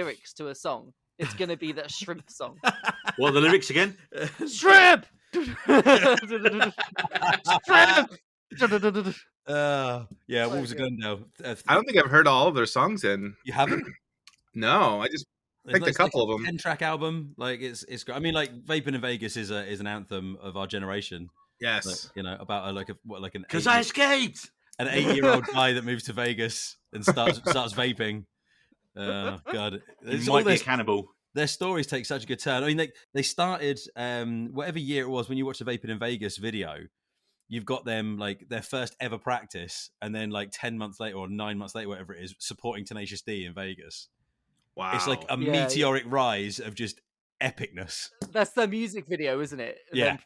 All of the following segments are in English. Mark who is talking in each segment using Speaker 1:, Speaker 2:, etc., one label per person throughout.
Speaker 1: lyrics to a song, it's going to be that shrimp song.
Speaker 2: What are the lyrics again?
Speaker 1: Shrimp! Shrimp!
Speaker 3: Yeah, Wolves of Glendale.
Speaker 4: I don't think I've heard all of their songs in.
Speaker 3: You haven't?
Speaker 4: No, I just picked a couple of them.
Speaker 3: 10-track album, like it's great. I mean, like Vaping in Vegas is an anthem of our generation.
Speaker 4: Yes,
Speaker 3: like, about an
Speaker 2: because I escaped
Speaker 3: an 8-year-old guy that moves to Vegas and starts vaping. God,
Speaker 2: it might be a cannibal.
Speaker 3: Their stories take such a good turn. I mean, they started whatever year it was when you watch the Vaping in Vegas video. You've got them like their first ever practice, and then like 10 months later or 9 months later, whatever it is, supporting Tenacious D in Vegas.
Speaker 4: Wow,
Speaker 3: it's like a meteoric rise of just epicness.
Speaker 1: That's the music video, isn't it?
Speaker 3: Yeah.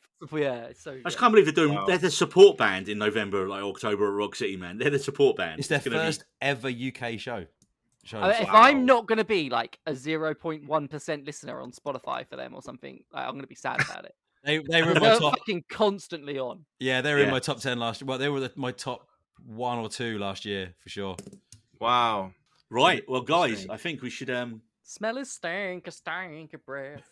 Speaker 1: So
Speaker 2: I just can't believe they're doing. Wow. They're the support band in November, like October at Rock City, man. They're the support band.
Speaker 3: It's their first ever UK show.
Speaker 1: If I'm not going to be like a 0.1% listener on Spotify for them or something, like, I'm going to be sad about it.
Speaker 3: They were in my top,
Speaker 1: fucking constantly on.
Speaker 3: Yeah, they were in my top 10 last year. Well, they were my top 1 or 2 last year for sure.
Speaker 4: Wow.
Speaker 2: Right. Well, guys, I think we should
Speaker 1: smell his stank of breath.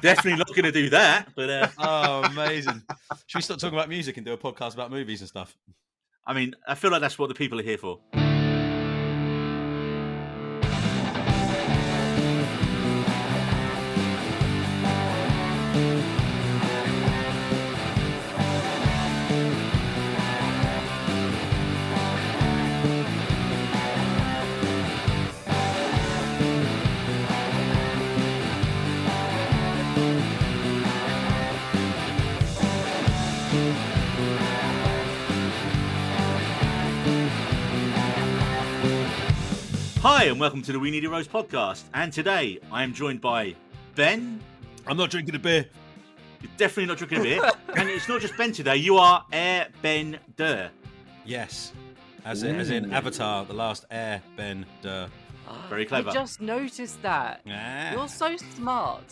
Speaker 2: Definitely not going to do that. But
Speaker 3: oh, amazing! Should we start talking about music and do a podcast about movies and stuff?
Speaker 2: I mean, I feel like that's what the people are here for. Hi, and welcome to the We Need a Rose podcast. And today, I am joined by Ben.
Speaker 3: I'm not drinking a beer.
Speaker 2: You're definitely not drinking a beer. And it's not just Ben today, you are Airbender.
Speaker 3: Yes. As in Avatar, the last Airbender.
Speaker 2: Very clever.
Speaker 1: I just noticed that. You're so smart.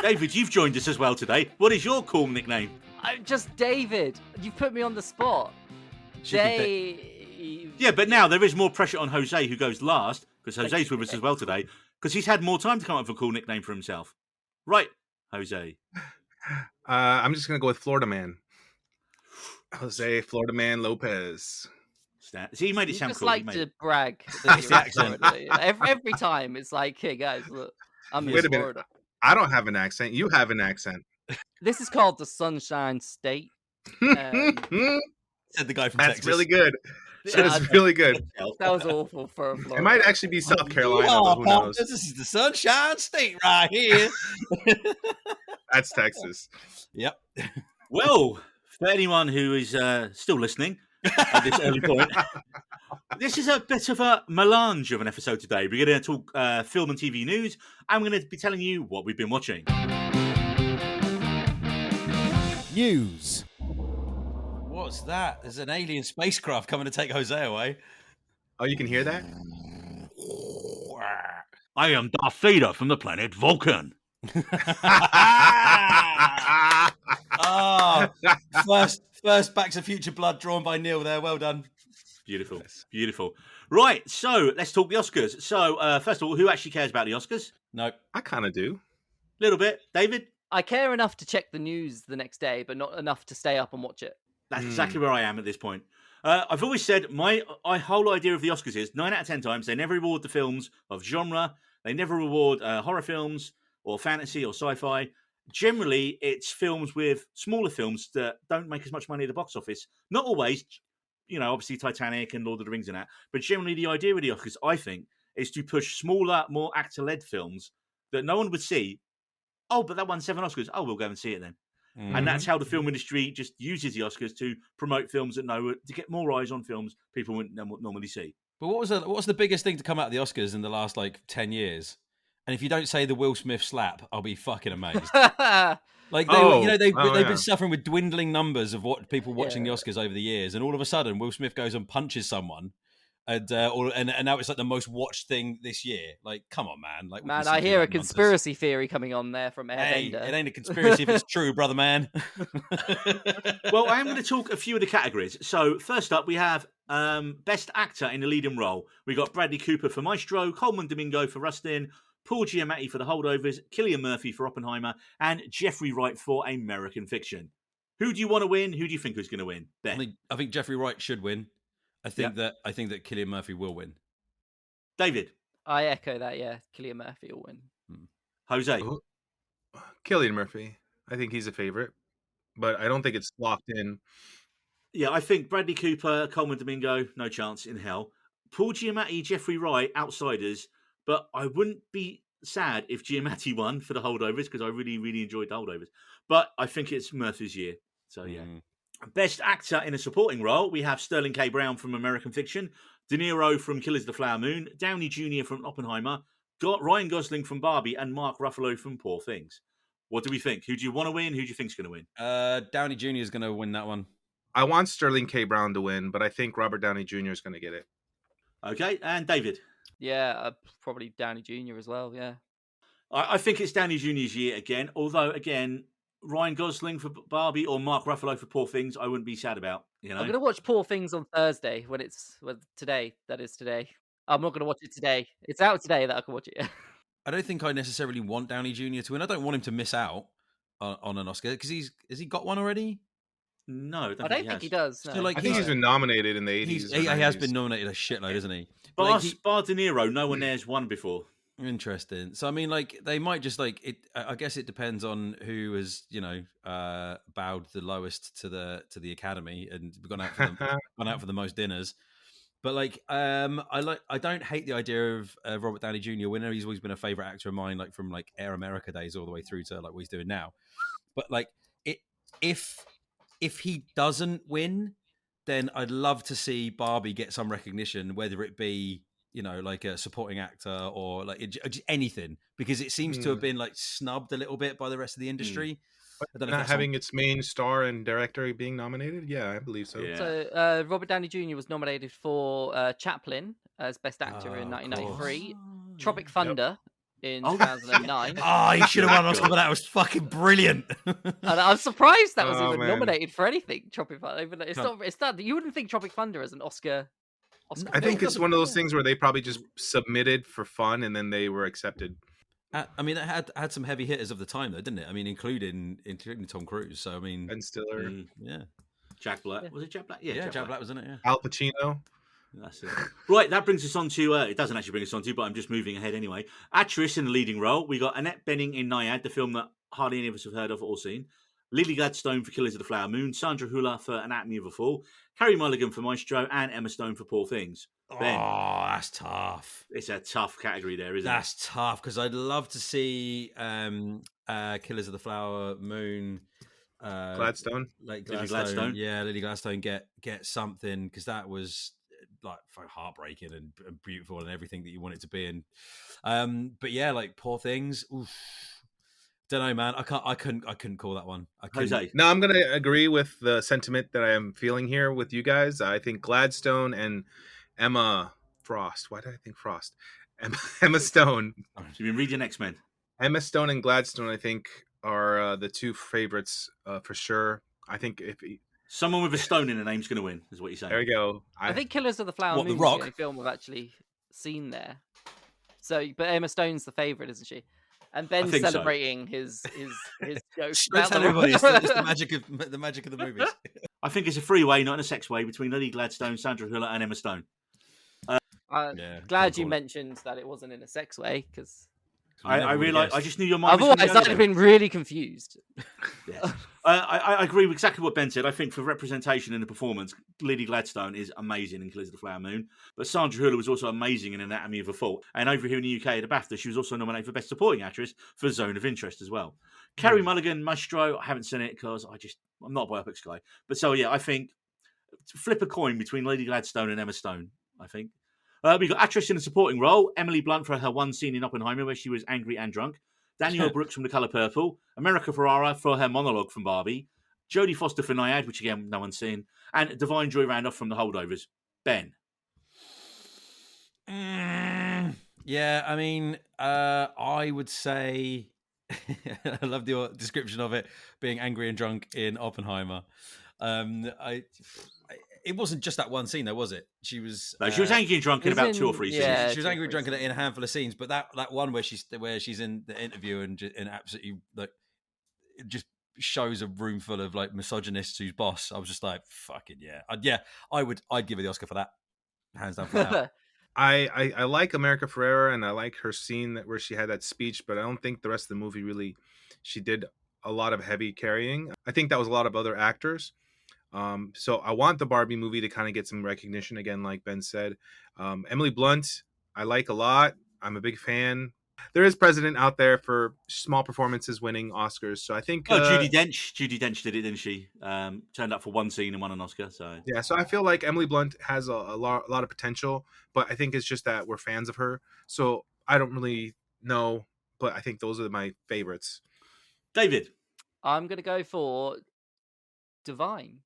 Speaker 2: David, you've joined us as well today. What is your cool nickname?
Speaker 1: I'm just David. You put me on the spot.
Speaker 2: Yeah, but now there is more pressure on Jose, who goes last, because Jose's with us as well today, because he's had more time to come up with a cool nickname for himself. Right, Jose.
Speaker 4: I'm just going to go with Florida Man. Jose Florida Man Lopez.
Speaker 2: See, he made it sound
Speaker 1: just
Speaker 2: cool.
Speaker 1: Like to brag. It's the accent. Every time, it's like, hey guys, look, I'm in Florida.
Speaker 4: I don't have an accent. You have an accent.
Speaker 1: This is called the Sunshine State.
Speaker 3: Said the guy from
Speaker 4: That's
Speaker 3: Texas.
Speaker 4: really good. That's really good.
Speaker 1: That was awful for a Florida.
Speaker 4: It might actually be South Carolina. But who knows?
Speaker 3: This is the Sunshine State right here.
Speaker 4: That's Texas.
Speaker 3: Yep.
Speaker 2: Well, for anyone who is still listening at this early point, this is a bit of a melange of an episode today. We're going to talk film and TV news, and we're going to be telling you what we've been watching.
Speaker 3: News. What's that? There's an alien spacecraft coming to take Jose away.
Speaker 4: Oh, you can hear that?
Speaker 2: I am Darth Vader from the planet Vulcan.
Speaker 3: First Back to Future blood drawn by Neil there. Well done.
Speaker 2: Beautiful. Beautiful. Right, so let's talk the Oscars. So, first of all, who actually cares about the Oscars?
Speaker 3: No.
Speaker 4: I kind of do.
Speaker 2: A little bit. David?
Speaker 1: I care enough to check the news the next day, but not enough to stay up and watch it.
Speaker 2: That's exactly where I am at this point. I've always said my whole idea of the Oscars is 9 out of 10 times they never reward the films of genre. They never reward horror films or fantasy or sci-fi. Generally, it's films with smaller films that don't make as much money at the box office. Not always, obviously Titanic and Lord of the Rings and that. But generally, the idea of the Oscars, I think, is to push smaller, more actor-led films that no one would see. Oh, but that won 7 Oscars. Oh, we'll go and see it then. Mm-hmm. And that's how the film industry just uses the Oscars to promote films to get more eyes on films people wouldn't normally see.
Speaker 3: But what was the biggest thing to come out of the Oscars in the last 10 years? And if you don't say the Will Smith slap, I'll be fucking amazed. They've been suffering with dwindling numbers of what people watching the Oscars over the years, and all of a sudden Will Smith goes and punches someone and now it's like the most watched thing this year. Like, come on, man! Like,
Speaker 1: Man, I hear a conspiracy theory coming on there from
Speaker 3: Hey,
Speaker 1: Airbender.
Speaker 3: it ain't a conspiracy if it's true, brother man.
Speaker 2: Well, I am going to talk a few of the categories. So first up, we have Best Actor in a Leading Role. We got Bradley Cooper for Maestro, Coleman Domingo for Rustin, Paul Giamatti for The Holdovers, Cillian Murphy for Oppenheimer, and Jeffrey Wright for American Fiction. Who do you want to win? Who do you think is going to win? Ben?
Speaker 3: I think Jeffrey Wright should win. I think that Cillian Murphy will win.
Speaker 2: David?
Speaker 1: I echo that. Yeah, Cillian Murphy will win.
Speaker 2: Jose?
Speaker 4: Cillian Murphy. I think he's a favorite, but I don't think it's locked in.
Speaker 2: Yeah, I think Bradley Cooper, Coleman Domingo, no chance in hell. Paul Giamatti, Jeffrey Wright, outsiders, but I wouldn't be sad if Giamatti won for The Holdovers because I really, really enjoyed The Holdovers. But I think it's Murphy's year. So, yeah. Best Actor in a Supporting Role, we have Sterling K. Brown from American Fiction, De Niro from Killers of the Flower Moon, Downey Jr. from Oppenheimer, Ryan Gosling from Barbie, and Mark Ruffalo from Poor Things. What do we think? Who do you want to win? Who do you think's going to win?
Speaker 3: Downey Jr. is going to win that one.
Speaker 4: I want Sterling K. Brown to win, but I think Robert Downey Jr. is going to get it.
Speaker 2: Okay, and David?
Speaker 1: Yeah, probably Downey Jr. as well, yeah.
Speaker 2: I think it's Downey Jr.'s year again, although, again, Ryan Gosling for Barbie or Mark Ruffalo for Poor Things, I wouldn't be sad about. You know?
Speaker 1: I'm going to watch Poor Things on Thursday today. That is today. I'm not going to watch it today. It's out today that I can watch it.
Speaker 3: I don't think I necessarily want Downey Jr. to win. I don't want him to miss out on an Oscar because has he got one already?
Speaker 2: No,
Speaker 1: I don't think he does. No.
Speaker 3: So, like,
Speaker 4: I think he's been nominated in the 80s.
Speaker 3: He has been nominated a shitload, isn't he?
Speaker 2: Bar De Niro, no one there's won before.
Speaker 3: Interesting. So I mean, like, they might just like it. I guess it depends on who has, bowed the lowest to the Academy and gone out for the most dinners. But like, I don't hate the idea of Robert Downey Jr. winner. He's always been a favorite actor of mine, like from like Air America days all the way through to like what he's doing now. But like, if he doesn't win, then I'd love to see Barbie get some recognition, whether it be, like a supporting actor or like just anything, because it seems to have been like snubbed a little bit by the rest of the industry. I don't know
Speaker 4: Not having its main star and director being nominated? Yeah, I believe so.
Speaker 2: Yeah.
Speaker 1: So Robert Downey Jr. was nominated for Chaplin as Best Actor in 1993, Tropic Thunder in 2009.
Speaker 3: Oh, he should have won an Oscar for that. It was fucking brilliant.
Speaker 1: And I'm surprised that was even nominated for anything. Tropic Thunder. Even though it's not. You wouldn't think Tropic Thunder is an Oscar.
Speaker 4: I think it's one of those things where they probably just submitted for fun and then they were accepted.
Speaker 3: I mean, it had some heavy hitters of the time, though, didn't it? I mean, including Tom Cruise. So I mean,
Speaker 4: Ben Stiller,
Speaker 3: yeah,
Speaker 2: Jack Black. Was it Jack Black?
Speaker 3: Yeah, Jack Black was in it. Yeah,
Speaker 4: Al Pacino.
Speaker 2: That's it. Right, that brings us on to. It doesn't actually bring us on to, but I'm just moving ahead anyway. Actress in the leading role, we got Annette Bening in Nyad, the film that hardly any of us have heard of or seen. Lily Gladstone for Killers of the Flower Moon, Sandra Hüller for Anatomy of a Fall, Carey Mulligan for Maestro, and Emma Stone for Poor Things. Ben,
Speaker 3: that's tough.
Speaker 2: It's a tough category there, isn't it?
Speaker 3: That's tough because I'd love to see Killers of the Flower Moon.
Speaker 4: Gladstone,
Speaker 3: like
Speaker 2: Lily Gladstone.
Speaker 3: Yeah, Lily Gladstone get something because that was like heartbreaking and beautiful and everything that you want it to be. And but yeah, like Poor Things. Oof. Don't know, man. I couldn't call that one.
Speaker 2: Jose.
Speaker 4: No, I'm going to agree with the sentiment that I am feeling here with you guys. I think Gladstone and Emma Frost. Why did I think Frost? Emma Stone.
Speaker 2: So you've been reading X-Men.
Speaker 4: Emma Stone and Gladstone, I think, are the two favorites for sure. I think
Speaker 2: someone with a stone in the name's going to win, is what you're saying.
Speaker 4: There we go.
Speaker 1: I think Killers of the Flower Moon is the only film I've actually seen there. So, but Emma Stone's the favorite, isn't she? And Ben's celebrating his jokes.
Speaker 3: Everybody, it's the magic of the movies.
Speaker 2: I think it's a freeway, not in a sex way, between Lily Gladstone, Sandra Hüller, and Emma Stone.
Speaker 1: Glad you mentioned that it wasn't in a sex way, because
Speaker 2: I realised I just knew your mind.
Speaker 1: Otherwise, I'd have been really confused.
Speaker 2: Yes. I agree with exactly what Ben said. I think for representation in the performance, Lily Gladstone is amazing in Killers of the Flower Moon. But Sandra Hüller was also amazing in Anatomy of a Fall. And over here in the UK at the BAFTA, she was also nominated for Best Supporting Actress for Zone of Interest as well. Carey Mulligan, Maestro, I haven't seen it because I'm not a biopics guy. But so, yeah, I think flip a coin between Lily Gladstone and Emma Stone, I think. We got actress in a supporting role, Emily Blunt for her one scene in Oppenheimer where she was angry and drunk. Danielle Brooks from The Colour Purple. America Ferrara for her monologue from Barbie. Jodie Foster for Nyad, which again, no one's seen. And Divine Joy Randolph from The Holdovers. Ben.
Speaker 3: Yeah, I mean, I would say I love your description of it being angry and drunk in Oppenheimer. It wasn't just that one scene, though, was it? She was.
Speaker 2: No, she was angry and drunk in about 2 or 3 scenes.
Speaker 3: She was angry and drunk in a handful of scenes, but that one where she's in the interview and absolutely like just shows a room full of like misogynists who's boss. I was just like, fucking yeah, I'd give her the Oscar for that, hands down for that.
Speaker 4: I like America Ferrera, and I like her scene where she had that speech, but I don't think the rest of the movie really, she did a lot of heavy carrying. I think that was a lot of other actors. So I want the Barbie movie to kind of get some recognition again, like Ben said. Emily Blunt, I like a lot. I'm a big fan. There is precedent out there for small performances winning Oscars, so I think.
Speaker 2: Judi Dench did it, didn't she? Turned up for one scene and won an Oscar. So
Speaker 4: yeah, so I feel like Emily Blunt has a lot of potential, but I think it's just that we're fans of her, so I don't really know. But I think those are my favorites.
Speaker 2: David,
Speaker 1: I'm gonna go for Divine.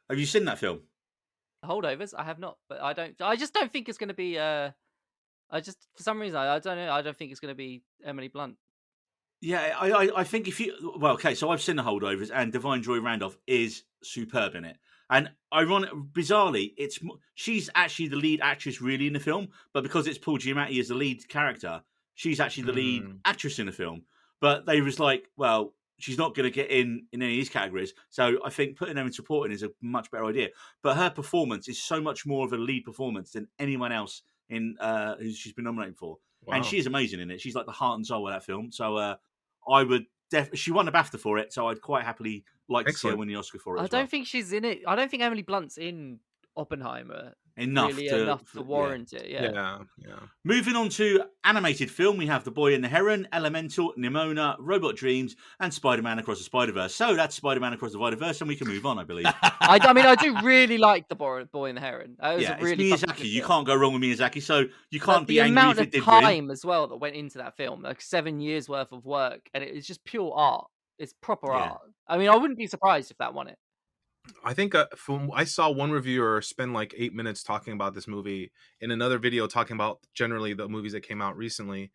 Speaker 2: Have you seen that film?
Speaker 1: Holdovers, I have not, but I just don't think it's going to be. I just, for some reason, I don't know. I don't think it's going to be Emily Blunt.
Speaker 2: Yeah, I think if you so I've seen the Holdovers, and Divine Joy Randolph is superb in it. And bizarrely, she's actually the lead actress really in the film, but because it's Paul Giamatti as the lead character, she's actually the lead actress in the film. But they was like, well, she's not going to get in any of these categories, so I think putting her in supporting is a much better idea. But her performance is so much more of a lead performance than anyone else in who she's been nominated for. Wow. And she is amazing in it. She's like the heart and soul of that film. So I would she won a BAFTA for it, so I'd quite happily like to see her win the Oscar for it.
Speaker 1: I don't think she's in it. I don't think Emily Blunt's in Oppenheimer
Speaker 2: enough
Speaker 1: to warrant it.
Speaker 4: Yeah.
Speaker 2: Moving on to animated film, we have The Boy and the Heron, Elemental, Nimona, Robot Dreams, and Spider-Man Across the Spider-Verse. So that's Spider-Man Across the Spider-Verse, and we can move on, I believe.
Speaker 1: I mean, I do really like The Boy and the Heron.
Speaker 2: It's Miyazaki. You can't go wrong with Miyazaki, so you can't be angry if it did win.
Speaker 1: The amount of time as well that went into that film, like 7 years worth of work, and it was just pure art. It's proper art. I mean, I wouldn't be surprised if that won it.
Speaker 4: I think I saw one reviewer spend like 8 minutes talking about this movie in another video talking about generally the movies that came out recently.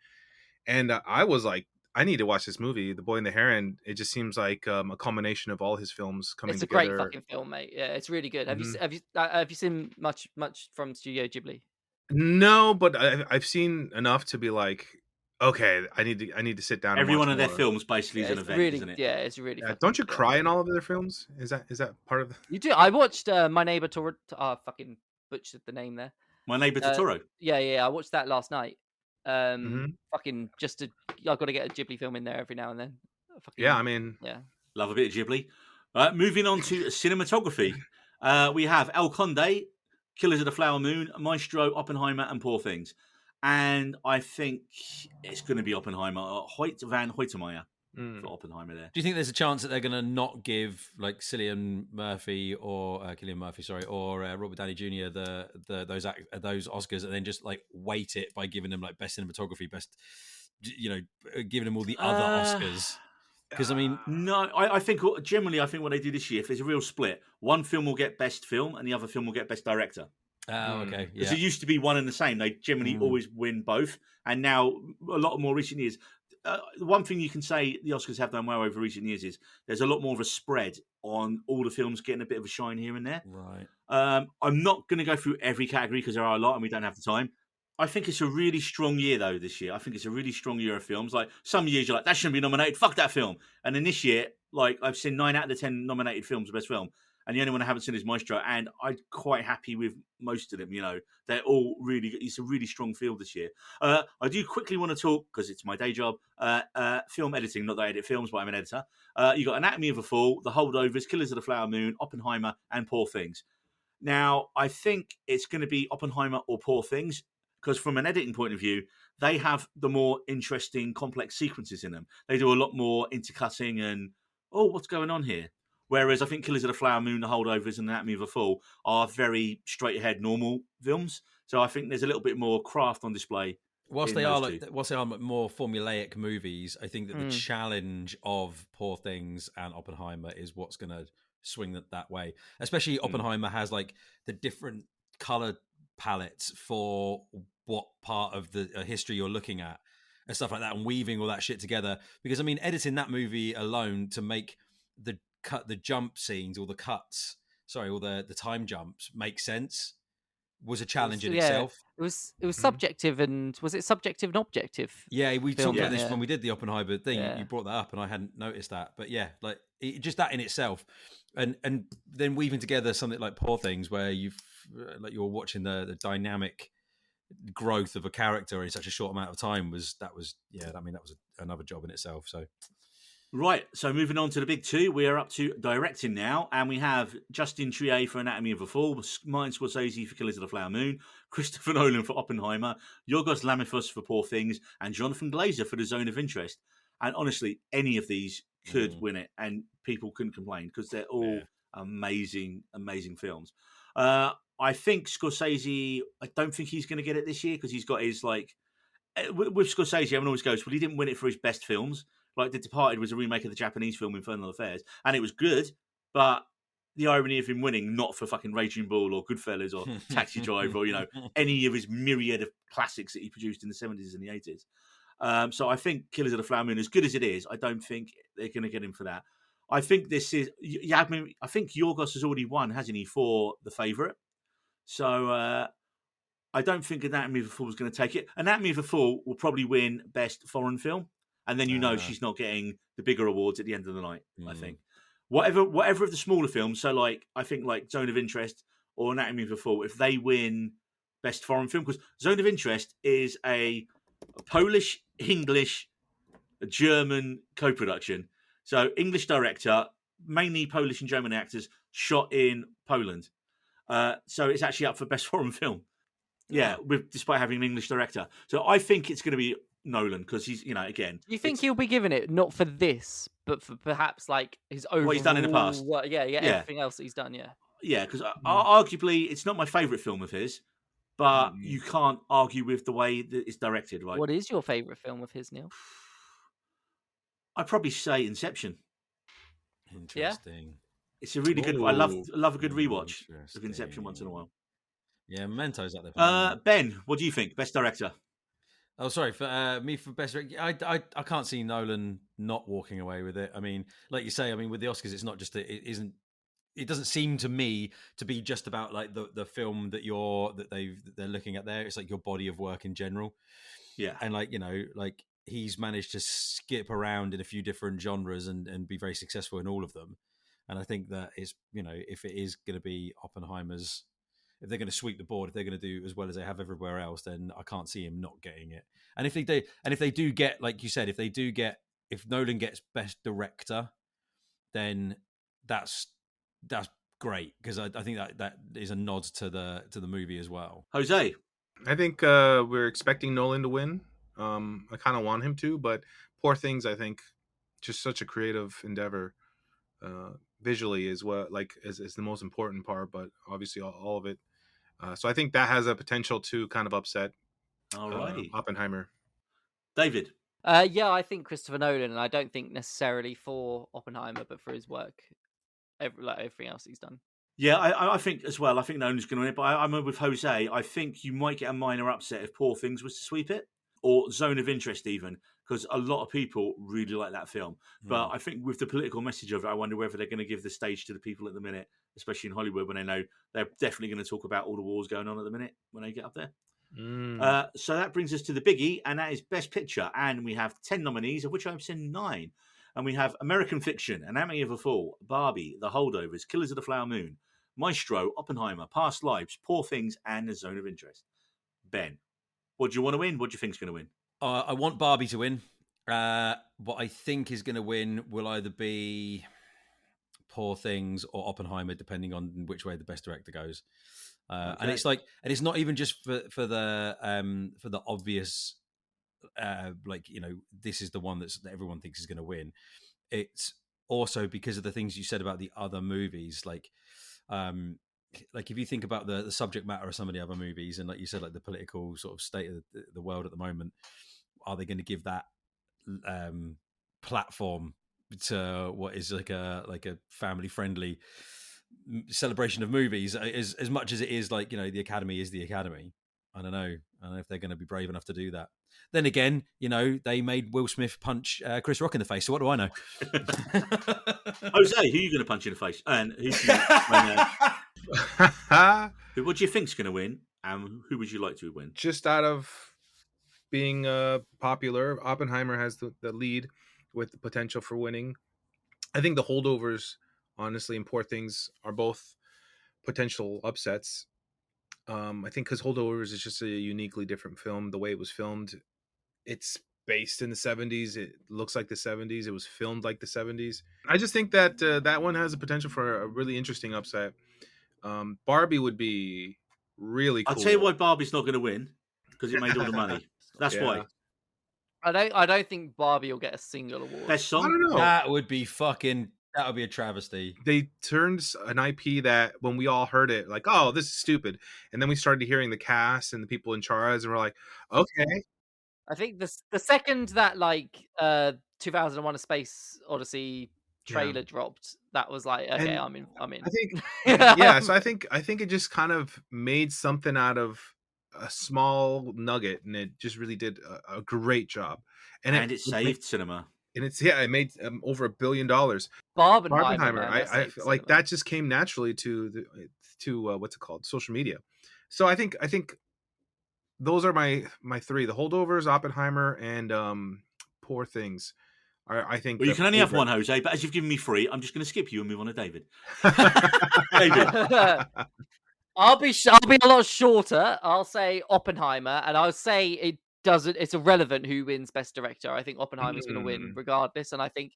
Speaker 4: And I was like, I need to watch this movie, The Boy and the Heron. It just seems like a culmination of all his films coming together.
Speaker 1: It's a great fucking film, mate. Yeah, it's really good. Have you seen much from Studio Ghibli?
Speaker 4: No, but I've seen enough to be like, okay, I need to sit down.
Speaker 2: Every one of
Speaker 4: more.
Speaker 2: Their films basically is an event, isn't it?
Speaker 1: Yeah, it's really.
Speaker 4: Don't you cry in all of their films? Is that part of?
Speaker 1: You do. I watched My Neighbor Totoro. Fucking butchered the name there.
Speaker 2: My Neighbor Totoro.
Speaker 1: Yeah. I watched that last night. Fucking I've got to get a Ghibli film in there every now and then.
Speaker 2: Love a bit of Ghibli. Moving on to cinematography, we have El Conde, Killers of the Flower Moon, Maestro, Oppenheimer, and Poor Things. And I think it's going to be Oppenheimer, Hoyt van Hoytmeyer for Oppenheimer there.
Speaker 3: Do you think there's a chance that they're going to not give like Cillian Murphy or Robert Downey Jr. those Oscars, and then just like weight it by giving them like best cinematography, giving them all the other Oscars? Because I mean,
Speaker 2: no, I think generally what they do this year, if there's a real split, one film will get best film and the other film will get best director.
Speaker 3: Oh, okay.
Speaker 2: Because it used to be one and the same. They generally always win both. And now, a lot more recent years, one thing you can say the Oscars have done well over recent years is there's a lot more of a spread on all the films getting a bit of a shine here and there.
Speaker 3: Right.
Speaker 2: I'm not going to go through every category because there are a lot and we don't have the time. I think it's a really strong year, though, this year. I think it's a really strong year of films. Like, some years you're like, that shouldn't be nominated. Fuck that film. And then this year, like, I've seen 9 out of the 10 nominated films for best film. And the only one I haven't seen is Maestro, and I'm quite happy with most of them. They're all really good. It's a really strong field this year. I do quickly want to talk, because it's my day job, film editing. Not that I edit films, but I'm an editor. You got Anatomy of a Fall, The Holdovers, Killers of the Flower Moon, Oppenheimer, and Poor Things. Now, I think it's going to be Oppenheimer or Poor Things, because from an editing point of view, they have the more interesting, complex sequences in them. They do a lot more intercutting and, what's going on here? Whereas I think Killers of the Flower Moon, The Holdovers, and Anatomy of a Fall are very straight-ahead, normal films. So I think there's a little bit more craft on display.
Speaker 3: Whilst they are more formulaic movies, I think that the challenge of Poor Things and Oppenheimer is what's going to swing that way. Especially Oppenheimer has like the different color palette for what part of the history you're looking at and stuff like that, and weaving all that shit together. Because I mean, editing that movie alone to make the jump scenes, or the cuts, all the time jumps make sense, was a challenge in itself.
Speaker 1: It was subjective, and was it subjective and objective?
Speaker 3: Yeah, we talked about this when we did the Oppenheimer thing. You brought that up, and I hadn't noticed that. But yeah, like just that in itself, and then weaving together something like Poor Things, where you're watching the dynamic growth of a character in such a short amount of time that was another job in itself. So.
Speaker 2: Right, so moving on to the big two, we are up to directing now, and we have Justin Triet for Anatomy of a Fall, Martin Scorsese for Killers of the Flower Moon, Christopher Nolan for Oppenheimer, Yorgos Lanthimos for Poor Things, and Jonathan Glazer for The Zone of Interest. And honestly, any of these could win it, and people couldn't complain, because they're all amazing, amazing films. I think Scorsese, I don't think he's going to get it this year, because he's got his, like, with Scorsese, everyone always goes, well, he didn't win it for his best films. Like The Departed was a remake of the Japanese film Infernal Affairs, and it was good, but the irony of him winning not for fucking Raging Bull or Goodfellas or Taxi Driver or, any of his myriad of classics that he produced in the 70s and the 80s. So I think Killers of the Flower Moon, as good as it is, I don't think they're going to get him for that. I think this is... I think Yorgos has already won, hasn't he, for The Favourite? So I don't think Anatomy of a Fall is going to take it. Anatomy of a Fall will probably win Best Foreign Film. And then she's not getting the bigger awards at the end of the night, I think. Whatever of the smaller films, so like I think like Zone of Interest or Anatomy of a Fall, if they win Best Foreign Film, because Zone of Interest is a Polish, English, German co-production. So English director, mainly Polish and German actors, shot in Poland. So it's actually up for Best Foreign Film. Yeah, despite having an English director. So I think it's going to be Nolan, because he's, again.
Speaker 1: You think he'll be given it not for this, but for perhaps like his overall...
Speaker 2: What he's done in the past.
Speaker 1: Everything else that he's done,
Speaker 2: Yeah, because arguably it's not my favourite film of his, but you can't argue with the way that it's directed, right?
Speaker 1: What is your favourite film of his, Neil?
Speaker 2: I'd probably say Inception.
Speaker 3: Interesting.
Speaker 2: Yeah? It's a really good... I love a good rewatch of Inception once in a while.
Speaker 3: Yeah, Memento's up there.
Speaker 2: Ben, what do you think? Best director?
Speaker 3: Oh, sorry. For me, for best director, I can't see Nolan not walking away with it. I mean, like you say, with the Oscars, it's not just it doesn't seem to me to be just about like the film that they're looking at there. It's like your body of work in general.
Speaker 2: Yeah,
Speaker 3: and like like he's managed to skip around in a few different genres and be very successful in all of them. And I think that is, if it is going to be Oppenheimer's. If they're going to sweep the board, if they're going to do as well as they have everywhere else, then I can't see him not getting it. And if they do get, like you said, if Nolan gets Best Director, then that's great, because I think that is a nod to the movie as well.
Speaker 2: Jose,
Speaker 4: I think we're expecting Nolan to win. I kind of want him to, but Poor Things, I think, just such a creative endeavor. Visually is is the most important part, but obviously all of it. So I think that has a potential to kind of upset Oppenheimer.
Speaker 2: David?
Speaker 1: I think Christopher Nolan, and I don't think necessarily for Oppenheimer, but for his work, everything else he's done.
Speaker 2: Yeah, I think as well. I think Nolan's going to win it, but I'm with Jose. I think you might get a minor upset if Poor Things was to sweep it, or Zone of Interest even, because a lot of people really like that film. But I think with the political message of it, I wonder whether they're going to give the stage to the people at the minute, especially in Hollywood, when they know they're definitely going to talk about all the wars going on at the minute when they get up there. So that brings us to the biggie, and that is Best Picture. And we have 10 nominees, of which I've seen 9. And we have American Fiction, Anatomy of a Fall, Barbie, The Holdovers, Killers of the Flower Moon, Maestro, Oppenheimer, Past Lives, Poor Things, and The Zone of Interest. Ben, what do you want to win? What do you think is going to win?
Speaker 3: I want Barbie to win. What I think is going to win will either be Poor Things or Oppenheimer, depending on which way the Best Director goes. And it's like, and it's not even just for the obvious, this is the one that everyone thinks is going to win. It's also because of the things you said about the other movies, like if you think about the subject matter of some of the other movies, and like you said, like the political sort of state of the world at the moment, are they going to give that platform to what is like a family friendly celebration of movies, as much as it is like, you know, the Academy is the Academy. I don't know if they're going to be brave enough to do that. Then again, you know, they made Will Smith punch Chris Rock in the face, so what do I know?
Speaker 2: Jose, who are you going to punch in the face? And what do you think's going to win? And who would you like to win?
Speaker 4: Just out of being popular, Oppenheimer has the lead with the potential for winning. I think The Holdovers, honestly, and Poor Things are both potential upsets. I think because Holdovers is just a uniquely different film. The way it was filmed, it's based in the 70s. It looks like the 70s. It was filmed like the 70s. I just think that that one has a potential for a really interesting upset. Barbie would be really cool.
Speaker 2: I'll tell you why Barbie's not going to win, because it made all the money. That's why.
Speaker 1: I don't think Barbie will get a single award.
Speaker 2: Best song?
Speaker 4: I don't know.
Speaker 3: That would be a travesty.
Speaker 4: They turned an IP that when we all heard it, like, oh, this is stupid. And then we started hearing the cast and the people in charge, and we're like, okay.
Speaker 1: I think the second that like 2001: A Space Odyssey trailer dropped, that was like, okay, I'm in.
Speaker 4: I think yeah, so I think it just kind of made something out of a small nugget, and it just really did a great job. And it
Speaker 2: saved cinema.
Speaker 4: And it made over $1 billion.
Speaker 1: Barbenheimer,
Speaker 4: I feel like that just came naturally to what's it called, social media. So I think those are my three: The Holdovers, Oppenheimer, and Poor Things. I think.
Speaker 2: Well, you can only have one, Jose, but as you've given me three, I'm just going to skip you and move on to David. David.
Speaker 1: I'll be a lot shorter. I'll say Oppenheimer, and I'll say it's irrelevant who wins Best Director. I think Oppenheimer's going to win regardless, and I think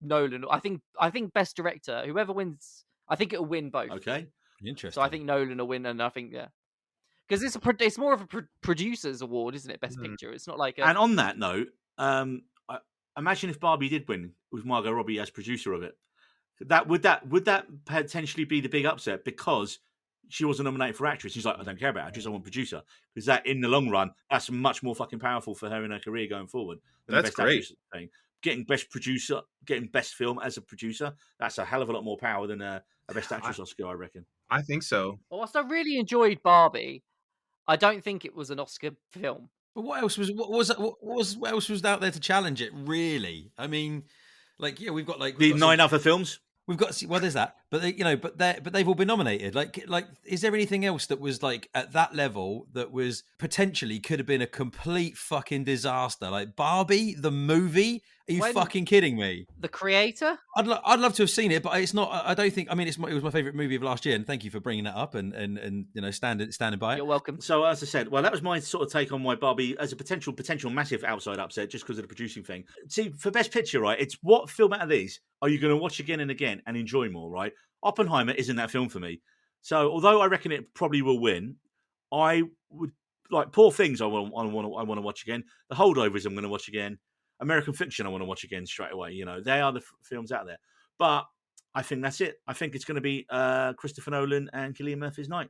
Speaker 1: Nolan. I think Best Director, whoever wins, I think it'll win both.
Speaker 2: Okay,
Speaker 3: interesting.
Speaker 1: So I think Nolan will win, and I think because it's more of a producer's award, isn't it? Best Picture. It's not like.
Speaker 2: And on that note, imagine if Barbie did win with Margot Robbie as producer of it. Would that potentially be the big upset because she wasn't nominated for actress? She's like, I don't care about actress, I want producer. Because that, in the long run, that's much more fucking powerful for her in her career going forward.
Speaker 4: That's great.
Speaker 2: Thing. Getting best producer, getting best film as a producer, that's a hell of a lot more power than a best actress Oscar, I reckon.
Speaker 4: I think so.
Speaker 1: Whilst I really enjoyed Barbie, I don't think it was an Oscar film.
Speaker 3: But what else was out there to challenge it? Really, I mean, like, yeah, we've got
Speaker 2: the 9 other films.
Speaker 3: We've got, well, there's that, but they've all been nominated. Like, is there anything else that was like at that level that was potentially could have been a complete fucking disaster? Like Barbie, the movie? Are you fucking kidding me?
Speaker 1: The Creator?
Speaker 3: I'd love to have seen it, but it's not. I don't think. I mean, it was my favorite movie of last year, and thank you for bringing that up and you know standing by it.
Speaker 1: You're welcome.
Speaker 2: So as I said, well, that was my sort of take on why Barbie as a potential massive outside upset, just because of the producing thing. See, for Best Picture, right? It's what film out of these are you going to watch again and again and enjoy more, right? Oppenheimer isn't that film for me. So although I reckon it probably will win, I would like Poor Things. I want to watch again. The Holdovers I'm going to watch again. American Fiction I want to watch again straight away. You know, they are the films out there. But I think that's it. I think it's going to be Christopher Nolan and Cillian Murphy's night.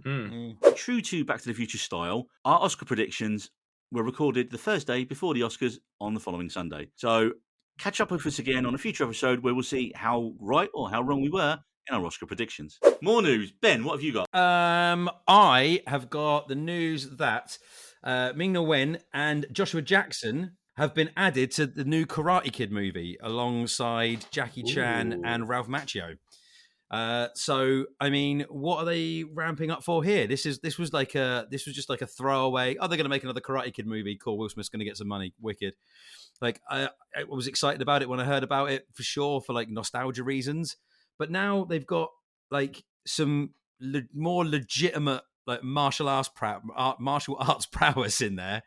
Speaker 2: True to Back to the Future style, our Oscar predictions were recorded the Thursday before the Oscars on the following Sunday. So catch up with us again on a future episode where we'll see how right or how wrong we were in our Oscar predictions. More news. Ben, what have you got?
Speaker 3: I have got the news that Ming-Na Wen and Joshua Jackson have been added to the new Karate Kid movie alongside Jackie Chan and Ralph Macchio. So, I mean, what are they ramping up for here? This was just like a throwaway. Oh, they're going to make another Karate Kid movie. Cool. Will Smith's going to get some money. Wicked. Like, I was excited about it when I heard about it for sure, for like nostalgia reasons. But now they've got like some more legitimate like martial arts prowess in there.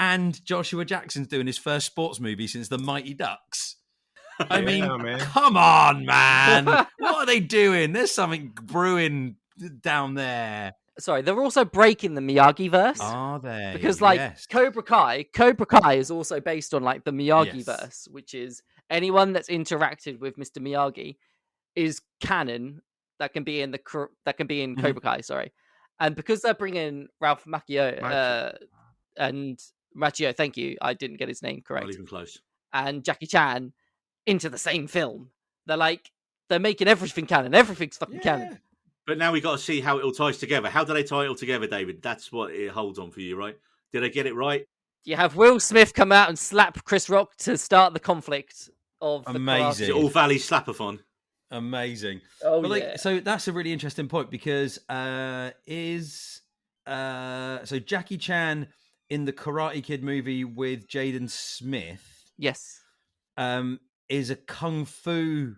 Speaker 3: And Joshua Jackson's doing his first sports movie since The Mighty Ducks. I mean, come on, man. What are they doing? There's something brewing down there.
Speaker 1: Sorry, they're also breaking the Miyagi-verse.
Speaker 3: Are they?
Speaker 1: Because, like, Cobra Kai is also based on, like, the Miyagi-verse, which is anyone that's interacted with Mr. Miyagi is canon that can be in Cobra Kai, sorry. And because they're bringing Ralph Macchio and Macchio, thank you, I didn't get his name correct.
Speaker 2: Not even close.
Speaker 1: And Jackie Chan into the same film. They're like, They're making everything canon. Everything's fucking canon.
Speaker 2: But now we got to see how it all ties together. How do they tie it all together, David? That's what it holds on for you, right? Did I get it right?
Speaker 1: You have Will Smith come out and slap Chris Rock to start the conflict of the
Speaker 3: Amazing.
Speaker 2: Is it all Valley Slapathon?
Speaker 3: Amazing.
Speaker 1: Oh,
Speaker 3: but
Speaker 1: yeah.
Speaker 3: So that's a really interesting point because so Jackie Chan in the Karate Kid movie with Jaden Smith,
Speaker 1: yes,
Speaker 3: is a kung fu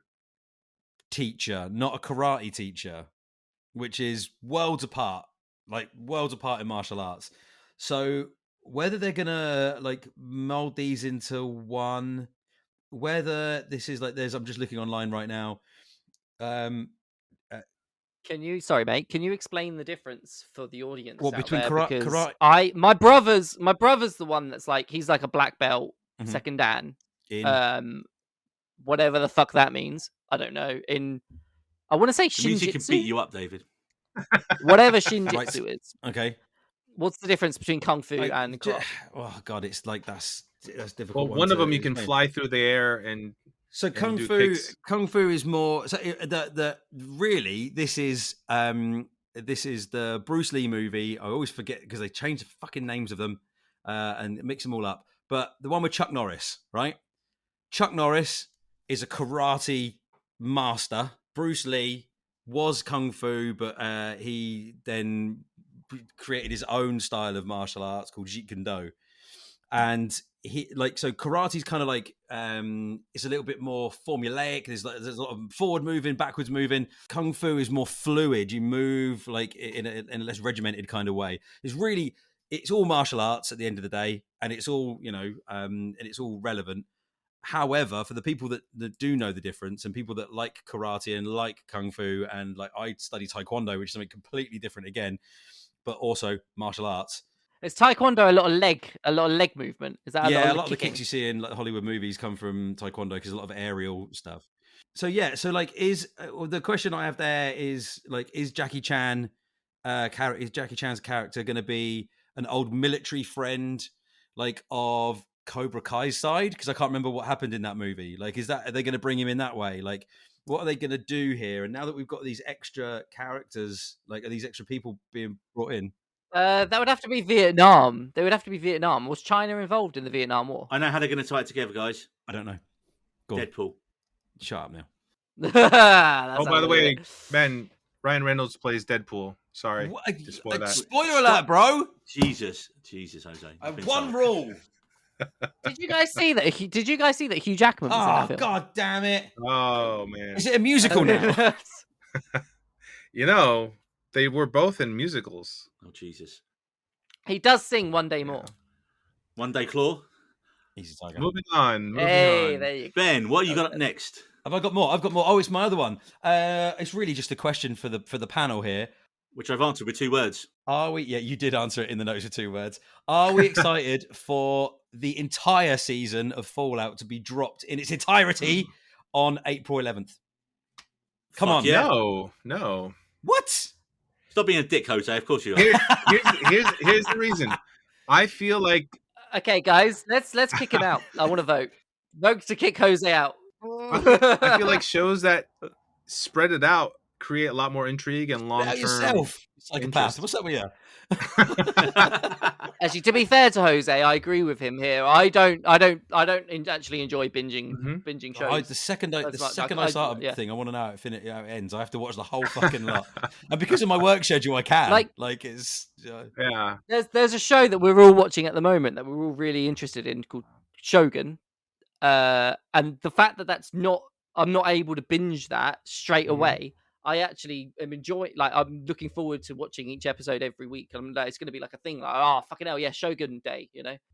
Speaker 3: teacher, not a karate teacher, which is worlds apart in martial arts. So whether they're gonna like mold these into one, whether this is like I'm just looking online right now.
Speaker 1: Can you explain the difference for the audience?
Speaker 3: What between karate?
Speaker 1: My brother's the one that's like he's like a black belt, second dan. Whatever the fuck that means, I don't know. I want to say Shinjitsu.
Speaker 2: It means he can beat you up, David.
Speaker 1: Whatever Shinjitsu is.
Speaker 3: Okay.
Speaker 1: What's the difference between kung fu and karate?
Speaker 3: Oh god, it's like that's difficult.
Speaker 4: Well, one of them you can fly through the air and.
Speaker 3: So kung fu is more. So really this is the Bruce Lee movie. I always forget because they change the fucking names of them and mix them all up. But the one with Chuck Norris, right? Chuck Norris is a karate master. Bruce Lee was kung fu, but he then created his own style of martial arts called Jeet Kune Do. And so karate's kind of like it's a little bit more formulaic. There's a lot of forward moving, backwards moving. Kung fu is more fluid. You move like in a less regimented kind of way. It's all martial arts at the end of the day, and it's all and it's all relevant. However, for the people that do know the difference and people that like karate and like kung fu and like I study taekwondo, which is something completely different again, but also martial arts.
Speaker 1: Is taekwondo a lot of leg movement? Is that
Speaker 3: a lot of the kicks you see in like Hollywood movies come from taekwondo because a lot of aerial stuff. So like the question I have there is like is Jackie Chan's character going to be an old military friend like of Cobra Kai's side? Because I can't remember what happened in that movie. Like, are they going to bring him in that way? Like, what are they going to do here? And now that we've got these extra characters, like, are these extra people being brought in?
Speaker 1: That would have to be Vietnam. They would have to be Vietnam. Was China involved in the Vietnam War?
Speaker 2: I know how they're going to tie it together, guys.
Speaker 3: I don't know.
Speaker 2: Deadpool.
Speaker 3: Shut up now.
Speaker 4: By the way, Ben, Ryan Reynolds plays Deadpool. Sorry to spoil that.
Speaker 3: Spoiler alert, bro.
Speaker 2: Jesus, Jose.
Speaker 3: I have one rule.
Speaker 1: Did you guys see that? Hugh Jackman was in that film?
Speaker 3: God damn it!
Speaker 4: Oh man,
Speaker 3: is it a musical now?
Speaker 4: They were both in musicals.
Speaker 2: Oh Jesus!
Speaker 1: He does sing "One Day More."
Speaker 2: One Day Claw.
Speaker 3: Easy tiger.
Speaker 4: Moving on.
Speaker 1: There you go.
Speaker 2: Ben, what you got up next?
Speaker 3: Have I got more? I've got more. Oh, it's my other one. It's really just a question for the panel here,
Speaker 2: which I've answered with 2 words.
Speaker 3: Are we? Yeah, you did answer it in the notes with 2 words. Are we excited for the entire season of Fallout to be dropped in its entirety on April 11th? Come on.
Speaker 2: Yeah.
Speaker 4: No.
Speaker 3: What?
Speaker 2: Stop being a dick, Jose. Of course you are.
Speaker 4: Here's the reason. I feel like.
Speaker 1: Okay, guys, let's kick him out. I want to vote. Vote to kick Jose out.
Speaker 4: I feel like shows that spread it out create a lot more intrigue and long-term.
Speaker 3: Yourself, psychopath. What's up with you?
Speaker 1: Actually, to be fair to Jose, I agree with him here. I don't actually enjoy binging shows.
Speaker 3: The second I start a thing, I want to know how it ends. I have to watch the whole fucking lot, and because of my work schedule, I can.
Speaker 4: Yeah.
Speaker 1: There's a show that we're all watching at the moment that we're all really interested in called Shogun, and the fact that I'm not able to binge that straight away. I actually am enjoying. Like, I'm looking forward to watching each episode every week. And it's going to be like a thing. Like, oh fucking hell, yeah, Shogun Day.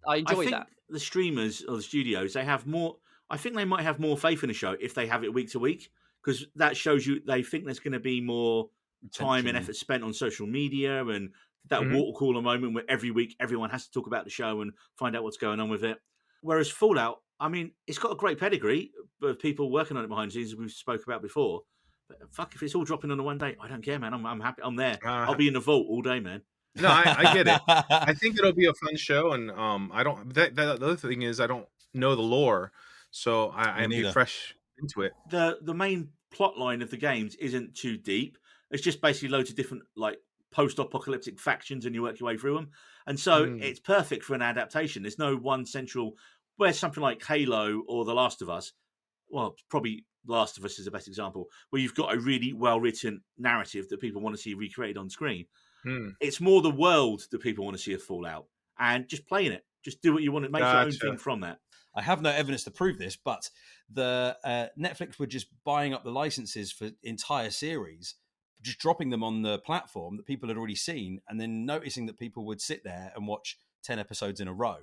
Speaker 1: I enjoy that.
Speaker 2: The streamers or the studios, they have more. I think they might have more faith in the show if they have it week to week, because that shows you they think there's going to be more time and effort spent on social media and that water cooler moment where every week everyone has to talk about the show and find out what's going on with it. Whereas Fallout, I mean, it's got a great pedigree of people working on it behind the scenes, as we've spoke about before. But fuck, if it's all dropping on the one day, I don't care, man. I'm happy. I'm there. I'll be in the vault all day, man.
Speaker 4: No, I get it. I think it'll be a fun show, and I don't. The other thing is I don't know the lore, so I'm be fresh into it.
Speaker 2: The main plot line of the games isn't too deep. It's just basically loads of different like post-apocalyptic factions, and you work your way through them. And so it's perfect for an adaptation. There's no one central. Where something like Halo or The Last of Us, well, probably Last of Us is the best example, where you've got a really well-written narrative that people want to see recreated on screen. It's more the world that people want to see a Fallout, and just playing it. Just do what you want to make your own thing from that.
Speaker 3: I have no evidence to prove this, but the Netflix were just buying up the licenses for entire series, just dropping them on the platform that people had already seen, and then noticing that people would sit there and watch 10 episodes in a row.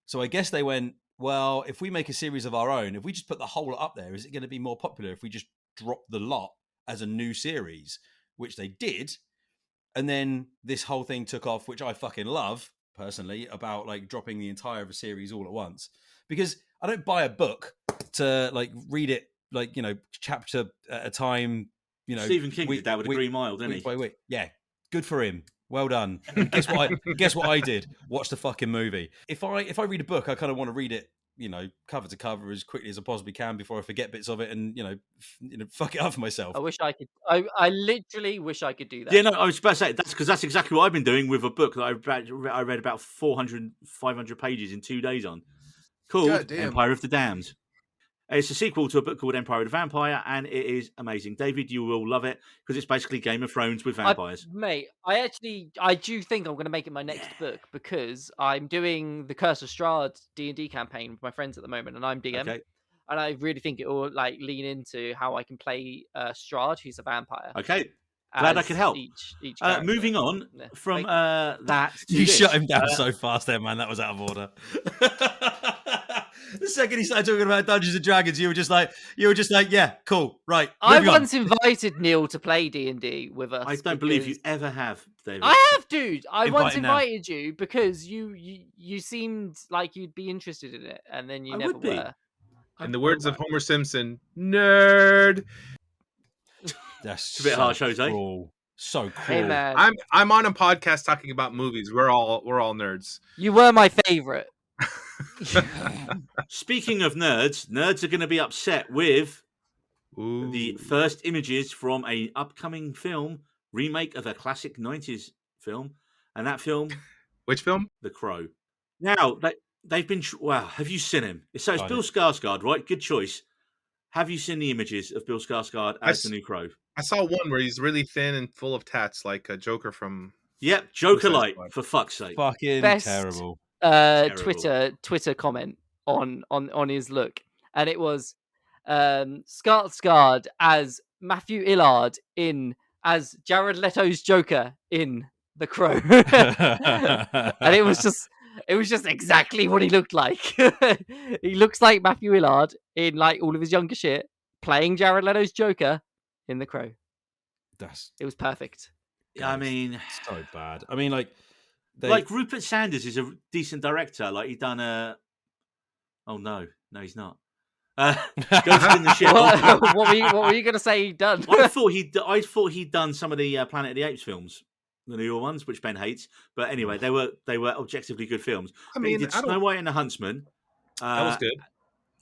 Speaker 3: So I guess they went, well, if we make a series of our own, if we just put the whole lot up there, is it going to be more popular if we just drop the lot as a new series? Which they did. And then this whole thing took off, which I fucking love, personally, about like dropping the entire of a series all at once. Because I don't buy a book to like read it, like, you know, chapter at a time, you know.
Speaker 2: Stephen King did that with Green Mile, didn't he?
Speaker 3: By week. Yeah, good for him. Well done. And guess what I did? Watch the fucking movie. If I read a book, I kind of want to read it, you know, cover to cover as quickly as I possibly can before I forget bits of it and, you know, fuck it up for myself.
Speaker 1: I wish I could. I literally wish I could do that.
Speaker 2: Yeah, no, I was about to say that's exactly what I've been doing with a book that I read about 500 pages in 2 days on, called Empire of the Damned. It's a sequel to a book called Empire of the Vampire, and it is amazing. David, you will love it because it's basically Game of Thrones with vampires.
Speaker 1: I do think I'm going to make it my next book because I'm doing the Curse of Strahd D&D campaign with my friends at the moment, and I'm DM.
Speaker 2: Okay.
Speaker 1: And I really think it will like lean into how I can play Strahd, who's a vampire.
Speaker 2: Okay. Glad I could help.
Speaker 1: Each
Speaker 2: moving on from that.
Speaker 3: You shut him down so fast there, man. That was out of order. The second he started talking about Dungeons and Dragons, you were just like, yeah, cool, right.
Speaker 1: I once invited Neil to play D&D with us.
Speaker 2: I don't believe you ever have, David.
Speaker 1: I have, dude. I once invited you because you seemed like you'd be interested in it, and then you never were.
Speaker 4: In the words of Homer Simpson, nerd.
Speaker 3: That's
Speaker 2: a bit harsh, Jose.
Speaker 3: Cruel. So cool.
Speaker 1: Hey, man.
Speaker 4: I'm on a podcast talking about movies. We're all nerds.
Speaker 1: You were my favorite.
Speaker 2: Speaking of nerds are going to be upset with the first images from an upcoming film remake of a classic 90s film, and that film,
Speaker 4: which film?
Speaker 2: The Crow. Now they've been have you seen him? So it's Bill Skarsgård, right? Good choice. Have you seen the images of Bill Skarsgård as the new Crow?
Speaker 4: I saw one where he's really thin and full of tats, like a Joker from.
Speaker 2: Yep, Joker-like, for fuck's sake.
Speaker 3: Fucking terrible.
Speaker 1: Twitter comment on his look, and it was Skarsgård as Matthew Illard as Jared Leto's Joker in The Crow. And it was just exactly what he looked like. He looks like Matthew Illard in like all of his younger shit, playing Jared Leto's Joker in The Crow. It was perfect.
Speaker 2: I mean,
Speaker 3: so bad. I mean, like
Speaker 2: Rupert Sanders is a decent director. Like he's done a. Oh no, he's not. Ghost in the Shell.
Speaker 1: What were you going to say he'd done?
Speaker 2: I thought he'd done some of the Planet of the Apes films, the newer ones, which Ben hates. But anyway, they were objectively good films.
Speaker 4: I mean,
Speaker 2: he did Snow White and the Huntsman.
Speaker 4: That was good.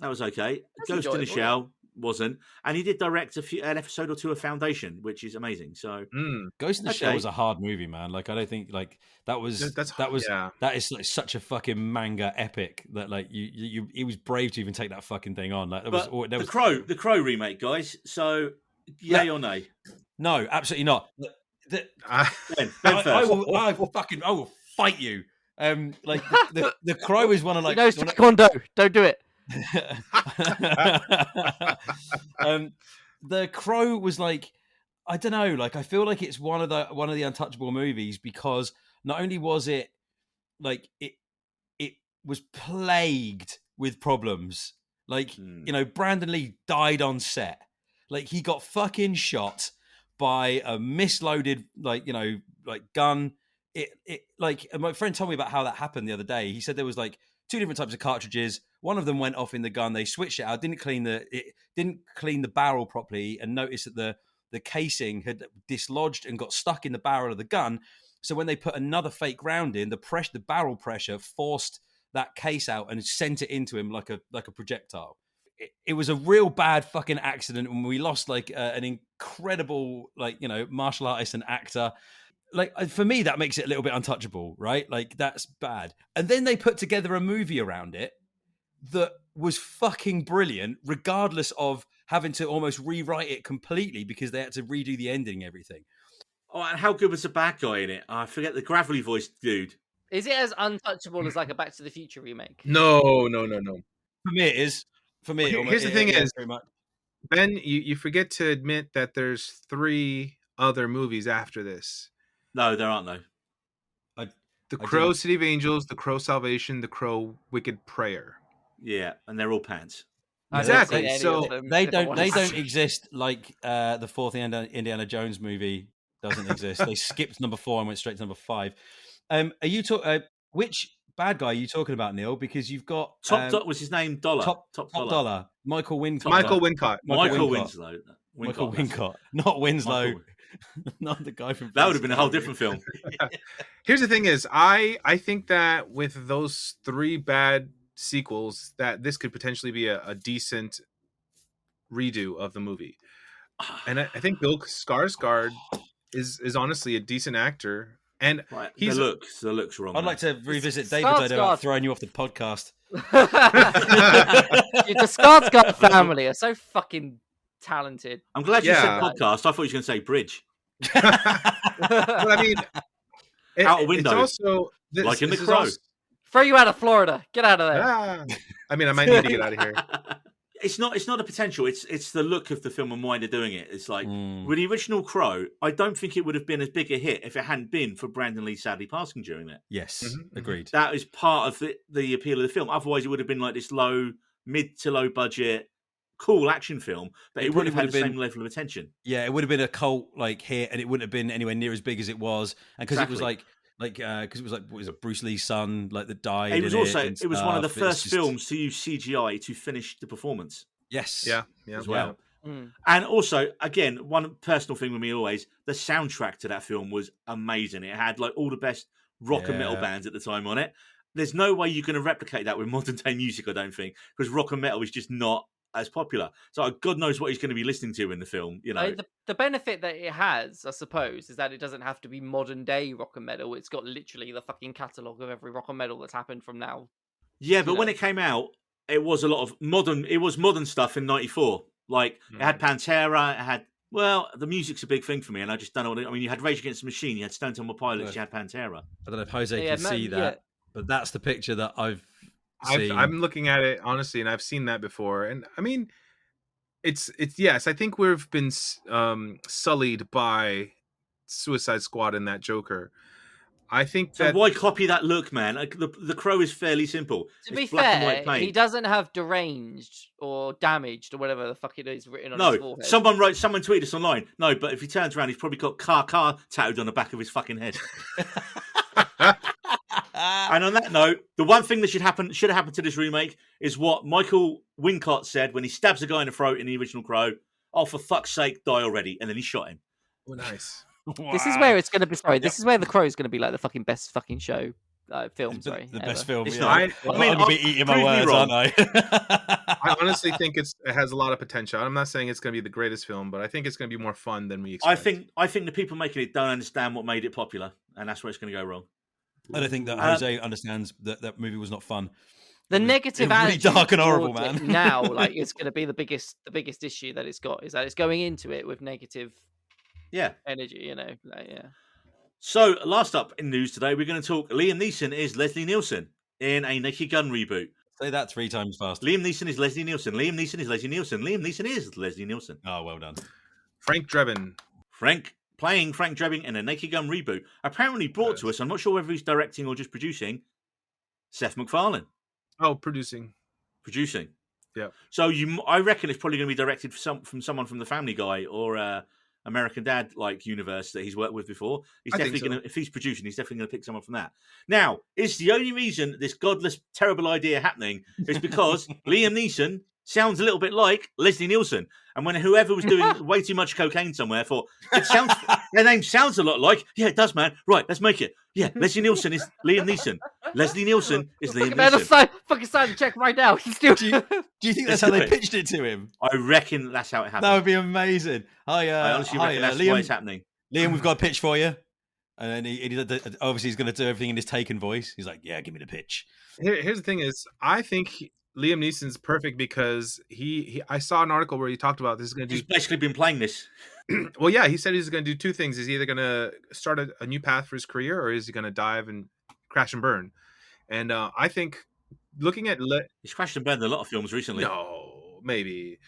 Speaker 2: That was okay. Ghost
Speaker 1: enjoyable.
Speaker 2: in the Shell wasn't, and he did direct an episode or two of Foundation, which is amazing. So
Speaker 3: Ghost in the Shell was a hard movie, man. Like I don't think like that is like such a fucking manga epic that like he was brave to even take that fucking thing on. Like
Speaker 2: the Crow remake, guys. So yay or nay?
Speaker 3: No, absolutely not.
Speaker 2: I
Speaker 3: will fight you. Like the Crow is one of like
Speaker 1: taekwondo. Don't do it.
Speaker 3: The Crow was like, I don't know, like I feel like it's one of the untouchable movies because not only was it like it was plagued with problems. Like you know, Brandon Lee died on set. Like he got fucking shot by a misloaded gun. It like, and my friend told me about how that happened the other day. He said there was like 2 different types of cartridges. One of them went off in the gun. They switched it out. Didn't clean the barrel properly, and noticed that the casing had dislodged and got stuck in the barrel of the gun. So when they put another fake round in, the barrel pressure forced that case out and sent it into him like a projectile. it was a real bad fucking accident when we lost like an incredible, like, you know, martial artist and actor. Like, for me, that makes it a little bit untouchable, right? Like, that's bad. And then they put together a movie around it that was fucking brilliant, regardless of having to almost rewrite it completely because they had to redo the ending and everything.
Speaker 2: Oh, and how good was the bad guy in it? I forget the gravelly voiced dude.
Speaker 1: Is it as untouchable as like a Back to the Future remake?
Speaker 4: No.
Speaker 3: For me, it is. For me,
Speaker 4: Here's the thing is,
Speaker 3: very much.
Speaker 4: Ben, you forget to admit that there's 3 other movies after this.
Speaker 2: No, there aren't, though.
Speaker 4: The Crow City of Angels, The Crow Salvation, The Crow Wicked Prayer.
Speaker 2: Yeah, and they're all pants.
Speaker 4: Exactly. So
Speaker 3: they don't exist like the 4th Indiana Jones movie doesn't exist. They skipped number 4 and went straight to number 5. Are you which bad guy are you talking about, Neil? Because you've got
Speaker 2: was his name Dollar?
Speaker 3: Top Dollar. Michael Wincott.
Speaker 4: Michael Wincott.
Speaker 2: Michael Winslow.
Speaker 3: Michael Wincott, not Winslow. Not the guy from.
Speaker 2: That would have been a whole different film.
Speaker 4: Here's the thing: is I think that with those 3 bad sequels, that this could potentially be a decent redo of the movie, and I think Bill Skarsgård is honestly a decent actor, and
Speaker 2: the looks wrong.
Speaker 3: I'd like to revisit David's idea about throwing you off the podcast.
Speaker 1: Dude, the Skarsgård family are so fucking talented.
Speaker 2: I'm glad you said podcast. I thought you were going to say bridge.
Speaker 4: But I mean,
Speaker 2: out a window.
Speaker 4: It's also
Speaker 2: like in The Crow.
Speaker 1: Throw you out of Florida. Get out of there.
Speaker 4: I mean, I might need to get out of here.
Speaker 2: It's not a potential. It's the look of the film and why they're doing it. It's like with the original Crow, I don't think it would have been as big a hit if it hadn't been for Brandon Lee sadly passing during that.
Speaker 3: Yes, agreed.
Speaker 2: That is part of the appeal of the film. Otherwise, it would have been like this mid to low budget, cool action film, but it wouldn't have had the same level of attention.
Speaker 3: Yeah, it would have been a cult like hit, and it wouldn't have been anywhere near as big as it was, and because it was because it was what was it, Bruce Lee's son that died.
Speaker 2: It was it was one of the first films to use CGI to finish the performance.
Speaker 3: Yes,
Speaker 2: as well. And also, again, one personal thing with me always, the soundtrack to that film was amazing. It had like all the best rock and metal bands at the time on it. There's no way you're going to replicate that with modern day music, I don't think, because rock and metal is just not as popular. So God knows what he's going to be listening to in the film. You know,
Speaker 1: the benefit that it has, I suppose, is that it doesn't have to be modern day rock and metal. It's got literally the fucking catalogue of every rock and metal that's happened from now.
Speaker 2: Yeah, but when it came out, it was a lot of modern. It was modern stuff in '94. Like it had Pantera. It had the music's a big thing for me, and I just don't know. I mean, you had Rage Against the Machine, you had Stone Temple Pilots, you had Pantera.
Speaker 3: I don't know if Jose can see that, but that's the picture that I've seen.
Speaker 4: I'm looking at it honestly, and I've seen that before. And I mean, it's yes, I think we've been sullied by Suicide Squad and that Joker. I think that
Speaker 2: why copy that look, man? The Crow is fairly simple.
Speaker 1: To be fair, he doesn't have deranged or damaged or whatever the fuck it is written on his forehead.
Speaker 2: Someone tweeted this online. No, but if he turns around, he's probably got car tattooed on the back of his fucking head. And on that note, the one thing that should have happened to this remake is what Michael Wincott said when he stabs a guy in the throat in the original Crow. Oh, for fuck's sake, die already! And then he shot him.
Speaker 4: Oh, nice.
Speaker 1: Wow. This is where it's going to be. Sorry, this is where The Crow is going to be like the fucking best fucking show film. Sorry,
Speaker 3: the best film.
Speaker 2: It's
Speaker 3: yeah.
Speaker 2: not.
Speaker 3: I'm going to be eating my words, aren't I?
Speaker 4: I honestly think it has a lot of potential. I'm not saying it's going to be the greatest film, but I think it's going to be more fun than we expect.
Speaker 2: I think the people making it don't understand what made it popular, and that's where it's going to go wrong.
Speaker 3: I don't think that Jose understands that movie was not fun.
Speaker 1: The negative
Speaker 3: really dark and horrible, man.
Speaker 1: Now, like it's going to be the biggest issue that it's got is that it's going into it with negative. Energy, you know.
Speaker 2: So, last up in news today, we're going to talk Liam Neeson is Leslie Nielsen in a Naked Gun reboot.
Speaker 3: Say that 3 times fast.
Speaker 2: Liam Neeson is Leslie Nielsen. Liam Neeson is Leslie Nielsen. Liam Neeson is Leslie Nielsen.
Speaker 3: Oh, well done.
Speaker 4: Frank Drebin.
Speaker 2: Playing Frank Drebin in a Naked Gun reboot. Apparently brought to us, I'm not sure whether he's directing or just producing, Seth MacFarlane.
Speaker 4: Oh, producing. Yeah.
Speaker 2: So I reckon it's probably going to be directed from someone from the Family Guy or American Dad like universe that he's worked with before. He's definitely going to, if he's producing, he's definitely going to pick someone from that. Now, it's the only reason this godless, terrible idea happening is because Liam Neeson sounds a little bit like Leslie Nielsen. And when whoever was doing way too much cocaine somewhere thought, their name sounds a lot like, yeah, it does, man. Right, let's make it. Yeah, Leslie Nielsen is Liam Neeson. Leslie Nielsen is Liam
Speaker 1: Fucking man,
Speaker 2: Neeson.
Speaker 1: fucking sign the check right now. He's still.
Speaker 3: Do you think that's how they pitched it to him?
Speaker 2: I reckon that's how it happened.
Speaker 3: That would be amazing.
Speaker 2: I honestly reckon that's
Speaker 3: Liam,
Speaker 2: why it's happening.
Speaker 3: Liam, we've got a pitch for you. And then obviously he's going to do everything in his Taken voice. He's like, yeah, give me the pitch.
Speaker 4: Here's the thing is, I think Liam Neeson's perfect because I saw an article where he talked about this is going to do.
Speaker 2: He's basically been playing this.
Speaker 4: Well, yeah, he said he's going to do two things. He's either going to start a new path for his career, or is he going to dive and crash and burn? And I think looking at
Speaker 2: he's crashed and burned a lot of films recently.
Speaker 4: No, maybe.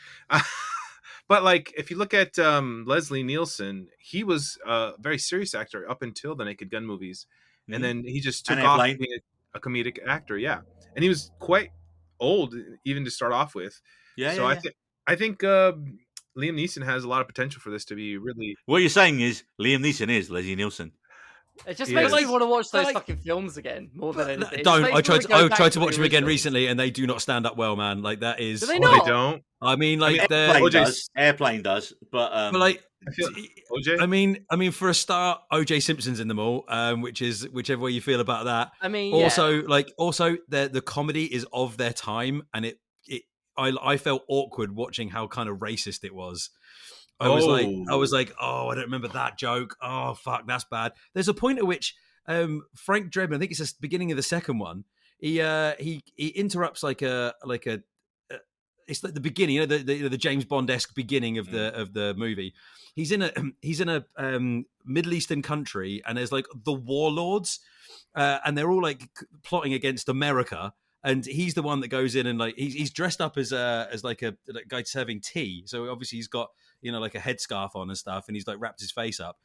Speaker 4: But like, if you look at Leslie Nielsen, he was a very serious actor up until the Naked Gun movies, and then he just took off being a comedic actor. Yeah, and he was quite old even to start off with.
Speaker 2: Yeah.
Speaker 4: So
Speaker 2: yeah,
Speaker 4: I think Liam Neeson has a lot of potential for this to be really.
Speaker 2: What you're saying is Liam Neeson is Leslie Nielsen.
Speaker 1: It just makes me want to watch those fucking films again more than anything.
Speaker 3: Don't. I tried to watch them again recently, and they do not stand up well, man. Like that is.
Speaker 1: Do they not?
Speaker 4: They don't.
Speaker 3: I mean, like
Speaker 2: Airplane does, but
Speaker 3: like.
Speaker 4: OJ?
Speaker 3: I mean, for a start, OJ Simpson's in them all, which is whichever way you feel about that.
Speaker 1: I mean,
Speaker 3: also the comedy is of their time, and I felt awkward watching how kind of racist it was. I was like, oh, I don't remember that joke. Oh, fuck, that's bad. There's a point at which Frank Drebin, I think it's the beginning of the second one. He interrupts it's like the beginning, the James Bond-esque beginning of the movie. He's in a Middle Eastern country, and there's like the warlords, and they're all like plotting against America. And he's the one that goes in and like he's dressed up as like a guy serving tea. So obviously he's got like a headscarf on and stuff, and he's like wrapped his face up,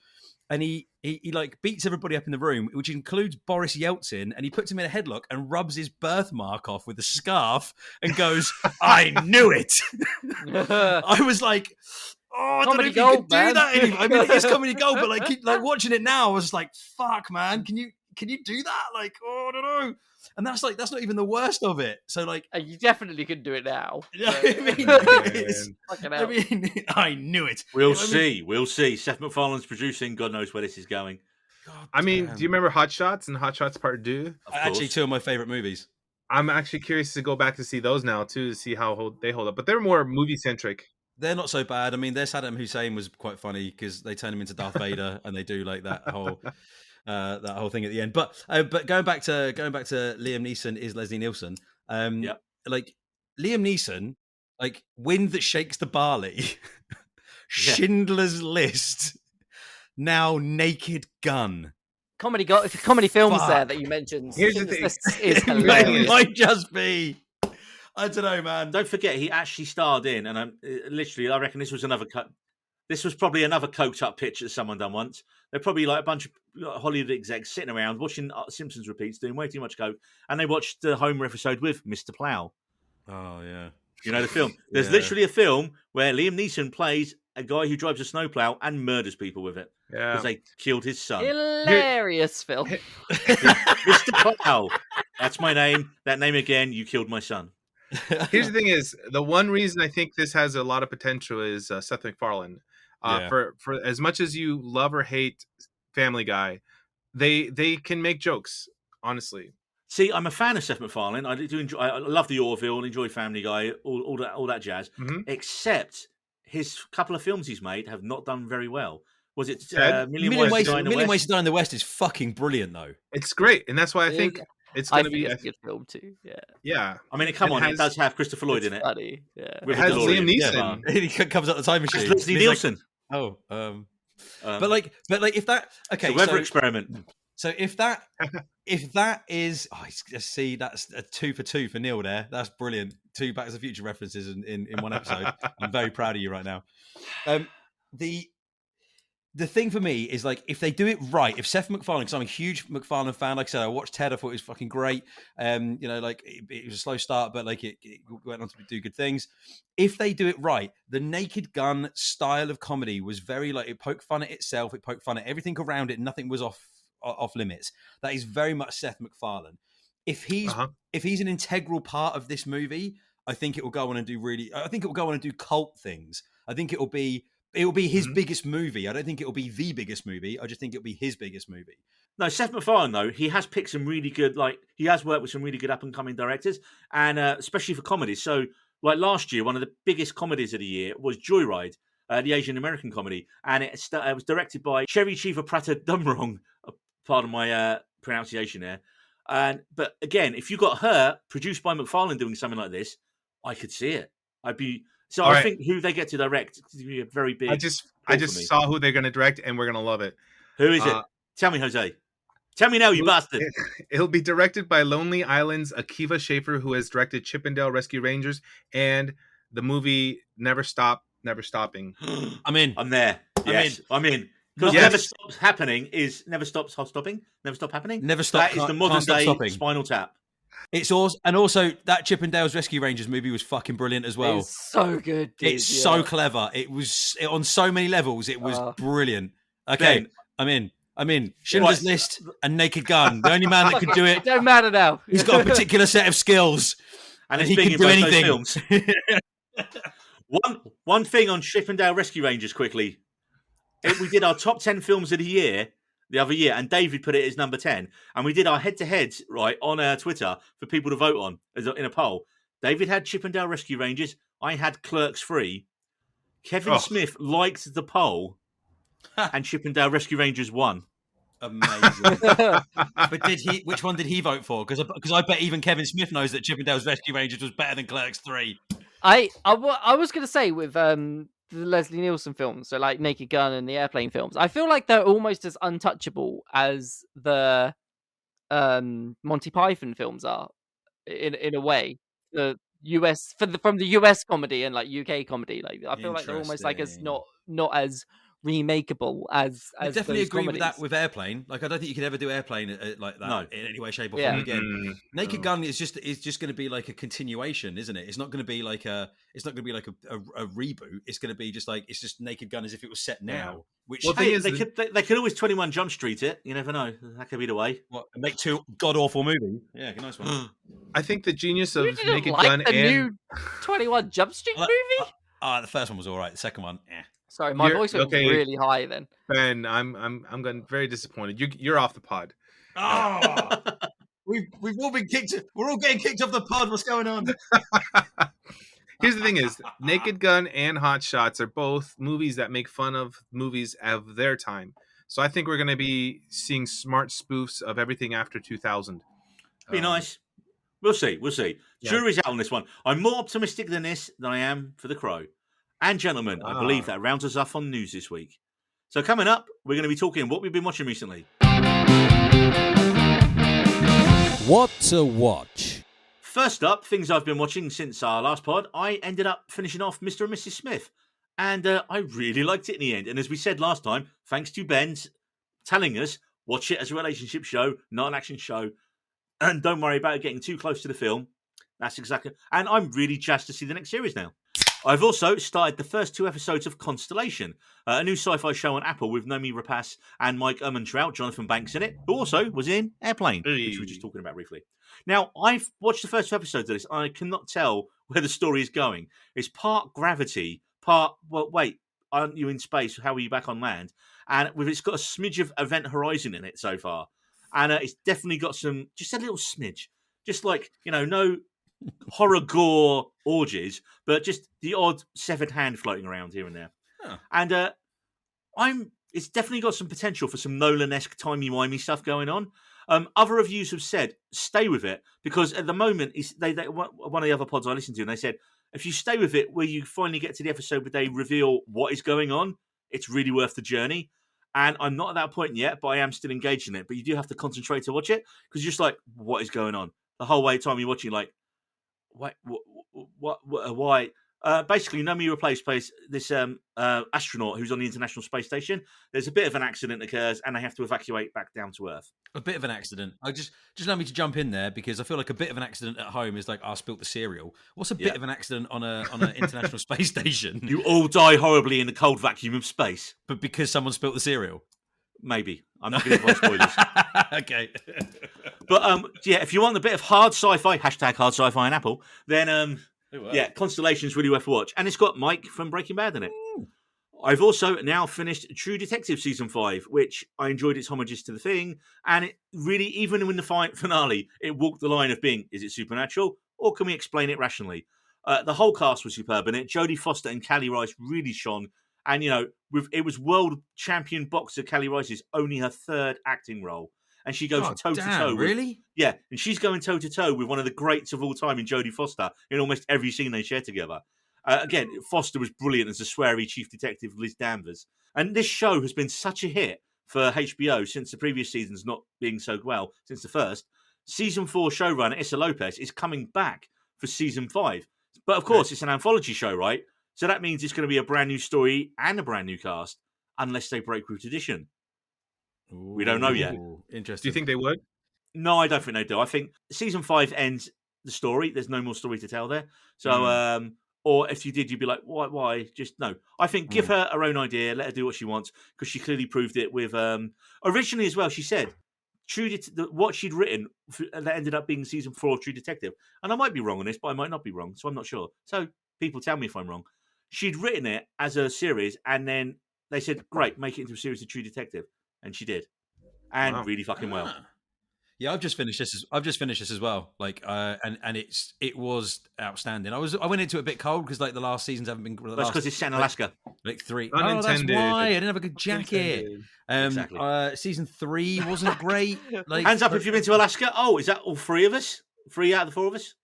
Speaker 3: and he like beats everybody up in the room, which includes Boris Yeltsin, and he puts him in a headlock and rubs his birthmark off with a scarf and goes, "I knew it." I was like, oh, I don't know if you could do that anymore. I mean, it is comedy gold, but like watching it now, I was like, fuck, man, can you do that? Like, oh, I don't know. And that's not even the worst of it. So like,
Speaker 1: you definitely could do it now.
Speaker 3: I knew it.
Speaker 2: We'll see. Seth MacFarlane's producing. God knows where this is going.
Speaker 4: I mean, do you remember Hot Shots and Hot Shots Part 2?
Speaker 3: Actually, two of my favorite movies.
Speaker 4: I'm actually curious to go back to see those now too, to see how they hold up. But they're more movie centric.
Speaker 3: They're not so bad. I mean, their Saddam Hussein was quite funny because they turn him into Darth Vader and they do like that whole thing at the end. But going back to Liam Neeson is Leslie Nielsen. Like Liam Neeson, like Wind That Shakes the Barley, Schindler's List, now Naked Gun.
Speaker 1: Comedy films there that you mentioned.
Speaker 4: Here's the thing.
Speaker 1: Is hilarious.
Speaker 3: It might just be. I don't know, man.
Speaker 2: Don't forget, he actually starred in, and I reckon this was another cut. This was probably another coked up pitch that someone done once. They're probably like a bunch of Hollywood execs sitting around watching Simpsons repeats, doing way too much coke, and they watched the Homer episode with Mr. Plow.
Speaker 3: Oh yeah,
Speaker 2: you know the film. There's literally a film where Liam Neeson plays a guy who drives a snowplow and murders people with it because they killed his son.
Speaker 1: Hilarious film.
Speaker 2: Mr. Plow. That's my name. That name again. You killed my son.
Speaker 4: Here's the thing: is the one reason I think this has a lot of potential is Seth MacFarlane. For as much as you love or hate Family Guy, they can make jokes. Honestly,
Speaker 2: see, I'm a fan of Seth MacFarlane. I do enjoy. I love the Orville. Enjoy Family Guy. All that jazz.
Speaker 4: Mm-hmm.
Speaker 2: Except his couple of films he's made have not done very well. Was it
Speaker 3: Million Ways to Die in the West is fucking brilliant though.
Speaker 4: It's great, and that's why I think. It's going to be
Speaker 1: a good film too. Yeah.
Speaker 4: Yeah.
Speaker 2: I mean, it does have Christopher Lloyd in it.
Speaker 1: Funny. Yeah.
Speaker 4: It has Liam Neeson.
Speaker 3: He comes out the time machine.
Speaker 2: Leslie Nielsen.
Speaker 3: Like, but like if that
Speaker 2: okay, weather experiment.
Speaker 3: So if that is, see, that's a 2 for 2 for Neil there. That's brilliant. 2 Back to the Future references in one episode. I'm very proud of you right now. The thing for me is like if they do it right, if Seth MacFarlane, because I'm a huge MacFarlane fan, like I said, I watched Ted, I thought it was fucking great. Like it was a slow start, but like it went on to do good things. If they do it right, the Naked Gun style of comedy was very like it poked fun at itself, it poked fun at everything around it, nothing was off limits. That is very much Seth MacFarlane. If he's an integral part of this movie, I think it will go on and do cult things. I think it will be his biggest movie. I don't think it will be the biggest movie. I just think it'll be his biggest movie.
Speaker 2: No, Seth MacFarlane though, he has picked some really good, he has worked with some really good up and coming directors, and especially for comedies. So, like last year, one of the biggest comedies of the year was Joyride, the Asian American comedy, and it was directed by Sherry Chiva Prata Dumrong. Pardon my pronunciation there. But again, if you got her produced by MacFarlane doing something like this, I could see it. I think who they get to direct is be a very big.
Speaker 4: I just saw who they're going to direct, and we're going to love it.
Speaker 2: Who is it? Tell me, Jose. Tell me now, you bastard.
Speaker 4: It'll be directed by Lonely Island's Akiva Schaffer, who has directed Chippendale Rescue Rangers and the movie Never Stopping.
Speaker 3: I'm in.
Speaker 2: I'm there. Yes, I'm in. Because Never Stops Happening is Never Stops Stopping. Never Stop Happening.
Speaker 3: Never Stop.
Speaker 2: That is the modern day Spinal Tap.
Speaker 3: It's also, and also that Chippendales Rescue Rangers movie was fucking brilliant as well.
Speaker 1: It's so good. Dude.
Speaker 3: It's so clever. It was on so many levels. It was brilliant. Okay, Ben, I'm in. Schindler's List and Naked Gun. The only man that could do it.
Speaker 1: It don't matter now.
Speaker 3: He's got a particular set of skills, and he can do anything.
Speaker 2: Films. One thing on Chippendale Rescue Rangers quickly. We did our top 10 films of the year the other year, and David put it as number 10. And we did our head-to-heads right on Twitter for people to vote on in a poll. David had Chippendale Rescue Rangers. I had Clerks 3. Kevin Smith liked the poll, and Chippendale Rescue Rangers won.
Speaker 3: Amazing. But which one did he vote for? Because I bet even Kevin Smith knows that Chippendale's Rescue Rangers was better than Clerks 3.
Speaker 1: I was going to say with the Leslie Nielsen films, so like Naked Gun and the Airplane films, I feel like they're almost as untouchable as the Monty Python films are in a way. The US from the US comedy and like UK comedy, like I feel like they're almost like as not as remakeable as
Speaker 3: I definitely agree
Speaker 1: comedies.
Speaker 3: with that with Airplane. Like I don't think you could ever do Airplane like that in any way, shape, or form again. Naked Gun is just going to be like a continuation, isn't it? It's not going to be like a reboot. It's going to be just like it's just Naked Gun as if it was set now. Which
Speaker 2: they could always 21 Jump Street it. You never know. That could be the way.
Speaker 3: And make two god awful movies. Yeah, nice one.
Speaker 4: I think the genius of Naked
Speaker 1: like
Speaker 4: Gun
Speaker 1: the
Speaker 4: and
Speaker 1: new 21 Jump Street movie.
Speaker 3: The first one was all right. The second one,
Speaker 1: Sorry, my voice went really high then.
Speaker 4: Ben, I'm getting very disappointed. You're off the pod.
Speaker 3: Oh, we've all been kicked. We're all getting kicked off the pod. What's going on?
Speaker 4: Here's the thing: is Naked Gun and Hot Shots are both movies that make fun of movies of their time. So I think we're going to be seeing smart spoofs of everything after 2000.
Speaker 2: Be nice. We'll see. Yeah. Jury's out on this one. I'm more optimistic than I am for The Crow. And gentlemen, I believe that rounds us up on news this week. So coming up, we're going to be talking what we've been watching recently.
Speaker 5: What to watch?
Speaker 2: First up, things I've been watching since our last pod. I ended up finishing off Mr. and Mrs. Smith. And I really liked it in the end. And as we said last time, thanks to Ben's telling us, watch it as a relationship show, not an action show. And don't worry about it getting too close to the film. That's exactly... And I'm really jazzed to see the next series now. I've also started the first 2 episodes of Constellation, a new sci-fi show on Apple with Nomi Rapace and Mike Ehrmantraut, Jonathan Banks in it, who also was in Airplane, which we were just talking about briefly. Now, I've watched the first 2 episodes of this, and I cannot tell where the story is going. It's part gravity, part, well, wait, aren't you in space? How are you back on land? And it's got a smidge of Event Horizon in it so far. And it's definitely got just a little smidge. Just like, no horror gore orgies, but just the odd severed hand floating around here and there. Huh. And it's definitely got some potential for some Nolan-esque timey-wimey stuff going on. Other reviews have said stay with it because at the moment one of the other pods I listened to, and they said if you stay with it where you finally get to the episode where they reveal what is going on, it's really worth the journey. And I'm not at that point yet, but I am still engaged in it. But you do have to concentrate to watch it because you're just like, what is going on? The whole way time you're watching, like, why? Basically, Nomi Rapace plays this astronaut who's on the International Space Station. There's a bit of an accident occurs, and they have to evacuate back down to Earth.
Speaker 3: A bit of an accident. I just allow me to jump in there because I feel like a bit of an accident at home is like I spilt the cereal. What's a bit of an accident on an International Space Station?
Speaker 2: You all die horribly in the cold vacuum of space,
Speaker 3: but because someone spilt the cereal.
Speaker 2: Maybe. I'm not going to provide spoilers.
Speaker 3: Okay.
Speaker 2: But if you want a bit of hard sci-fi, hashtag hard sci-fi on Apple, then Constellation's really worth a watch. And it's got Mike from Breaking Bad in it. I've also now finished True Detective Season 5, which I enjoyed its homages to The Thing. And it really, even in the finale, it walked the line of being, is it supernatural or can we explain it rationally? The whole cast was superb in it. Jodie Foster and Callie Rice really shone. And, it was world champion boxer Callie Rice's only her third acting role. And she goes toe-to-toe.
Speaker 3: Really?
Speaker 2: Yeah, and she's going toe-to-toe with one of the greats of all time in Jodie Foster in almost every scene they share together. Again, Foster was brilliant as the sweary chief detective Liz Danvers. And this show has been such a hit for HBO since the previous seasons not being so well, since the first. Season 4 showrunner Issa Lopez is coming back for Season 5. But of course, it's an anthology show, right? So that means it's going to be a brand new story and a brand new cast, unless they break with tradition. We don't know yet.
Speaker 3: Interesting.
Speaker 4: Do you think they would?
Speaker 2: No, I don't think they do. I think Season 5 ends the story. There's no more story to tell there. So, or if you did, you'd be like, why? Just no. I think give her own idea. Let her do what she wants, because she clearly proved it with... originally as well, she said what she'd written that ended up being Season 4 of True Detective. And I might be wrong on this, but I might not be wrong, so I'm not sure. So people tell me if I'm wrong. She'd written it as a series, and then they said, great, make it into a series of True Detective. And she did. And really fucking well.
Speaker 3: Yeah, I've just finished this as well. Like, and it was outstanding. I went into it a bit cold because like the last seasons haven't been.
Speaker 2: That's because it's set in Alaska.
Speaker 3: Like 3.
Speaker 4: Unintended.
Speaker 3: Oh, that's why I didn't have a good jacket.
Speaker 2: Exactly.
Speaker 3: Season 3 wasn't great. Like,
Speaker 2: hands up if you've been to Alaska. Oh, is that all 3 of us? 3 out of the 4 of us?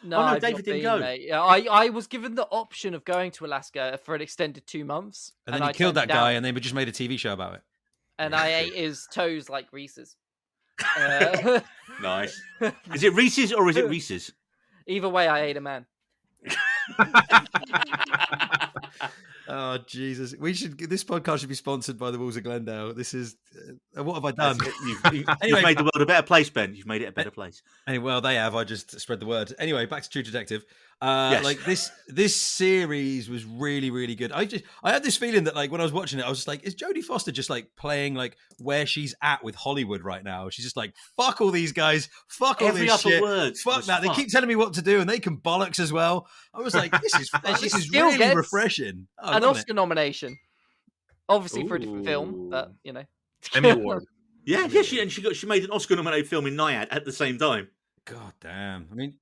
Speaker 1: No,
Speaker 2: no,
Speaker 1: I've
Speaker 2: David
Speaker 1: not
Speaker 2: didn't
Speaker 1: been,
Speaker 2: go.
Speaker 1: Mate. Yeah, I was given the option of going to Alaska for an extended 2 months,
Speaker 3: and then
Speaker 1: I
Speaker 3: he killed that
Speaker 1: turned it
Speaker 3: guy,
Speaker 1: down,
Speaker 3: and they just made a TV show about it.
Speaker 1: and I ate his toes like Reese's.
Speaker 2: Nice. Is it Reese's or is it Reese's?
Speaker 1: Either way, I ate a man.
Speaker 3: Oh Jesus! This podcast should be sponsored by the Wolves of Glendale. This is what have I done?
Speaker 2: You've made the world a better place, Ben. You've made it a better place.
Speaker 3: Anyway, well, they have. I just spread the word. Anyway, back to True Detective.
Speaker 2: Yes.
Speaker 3: Like this series was really, really good. I had this feeling that like when I was watching it, I was just like, is Jodie Foster just like playing like where she's at with Hollywood right now? She's just like, fuck all these guys, fuck all
Speaker 2: Every
Speaker 3: this
Speaker 2: other
Speaker 3: shit,
Speaker 2: word
Speaker 3: fuck
Speaker 2: was
Speaker 3: that. They
Speaker 2: fuck.
Speaker 3: keep telling me what to do, and they can bollocks as well. I was like, this is
Speaker 1: she
Speaker 3: this is
Speaker 1: still
Speaker 3: really
Speaker 1: gets
Speaker 3: refreshing.
Speaker 1: An Oscar nomination, obviously for a different film,
Speaker 4: Ooh.
Speaker 1: but
Speaker 4: Emmy Award.
Speaker 2: Yeah, she made an Oscar-nominated film in Nyad at the same time.
Speaker 3: God damn! I mean,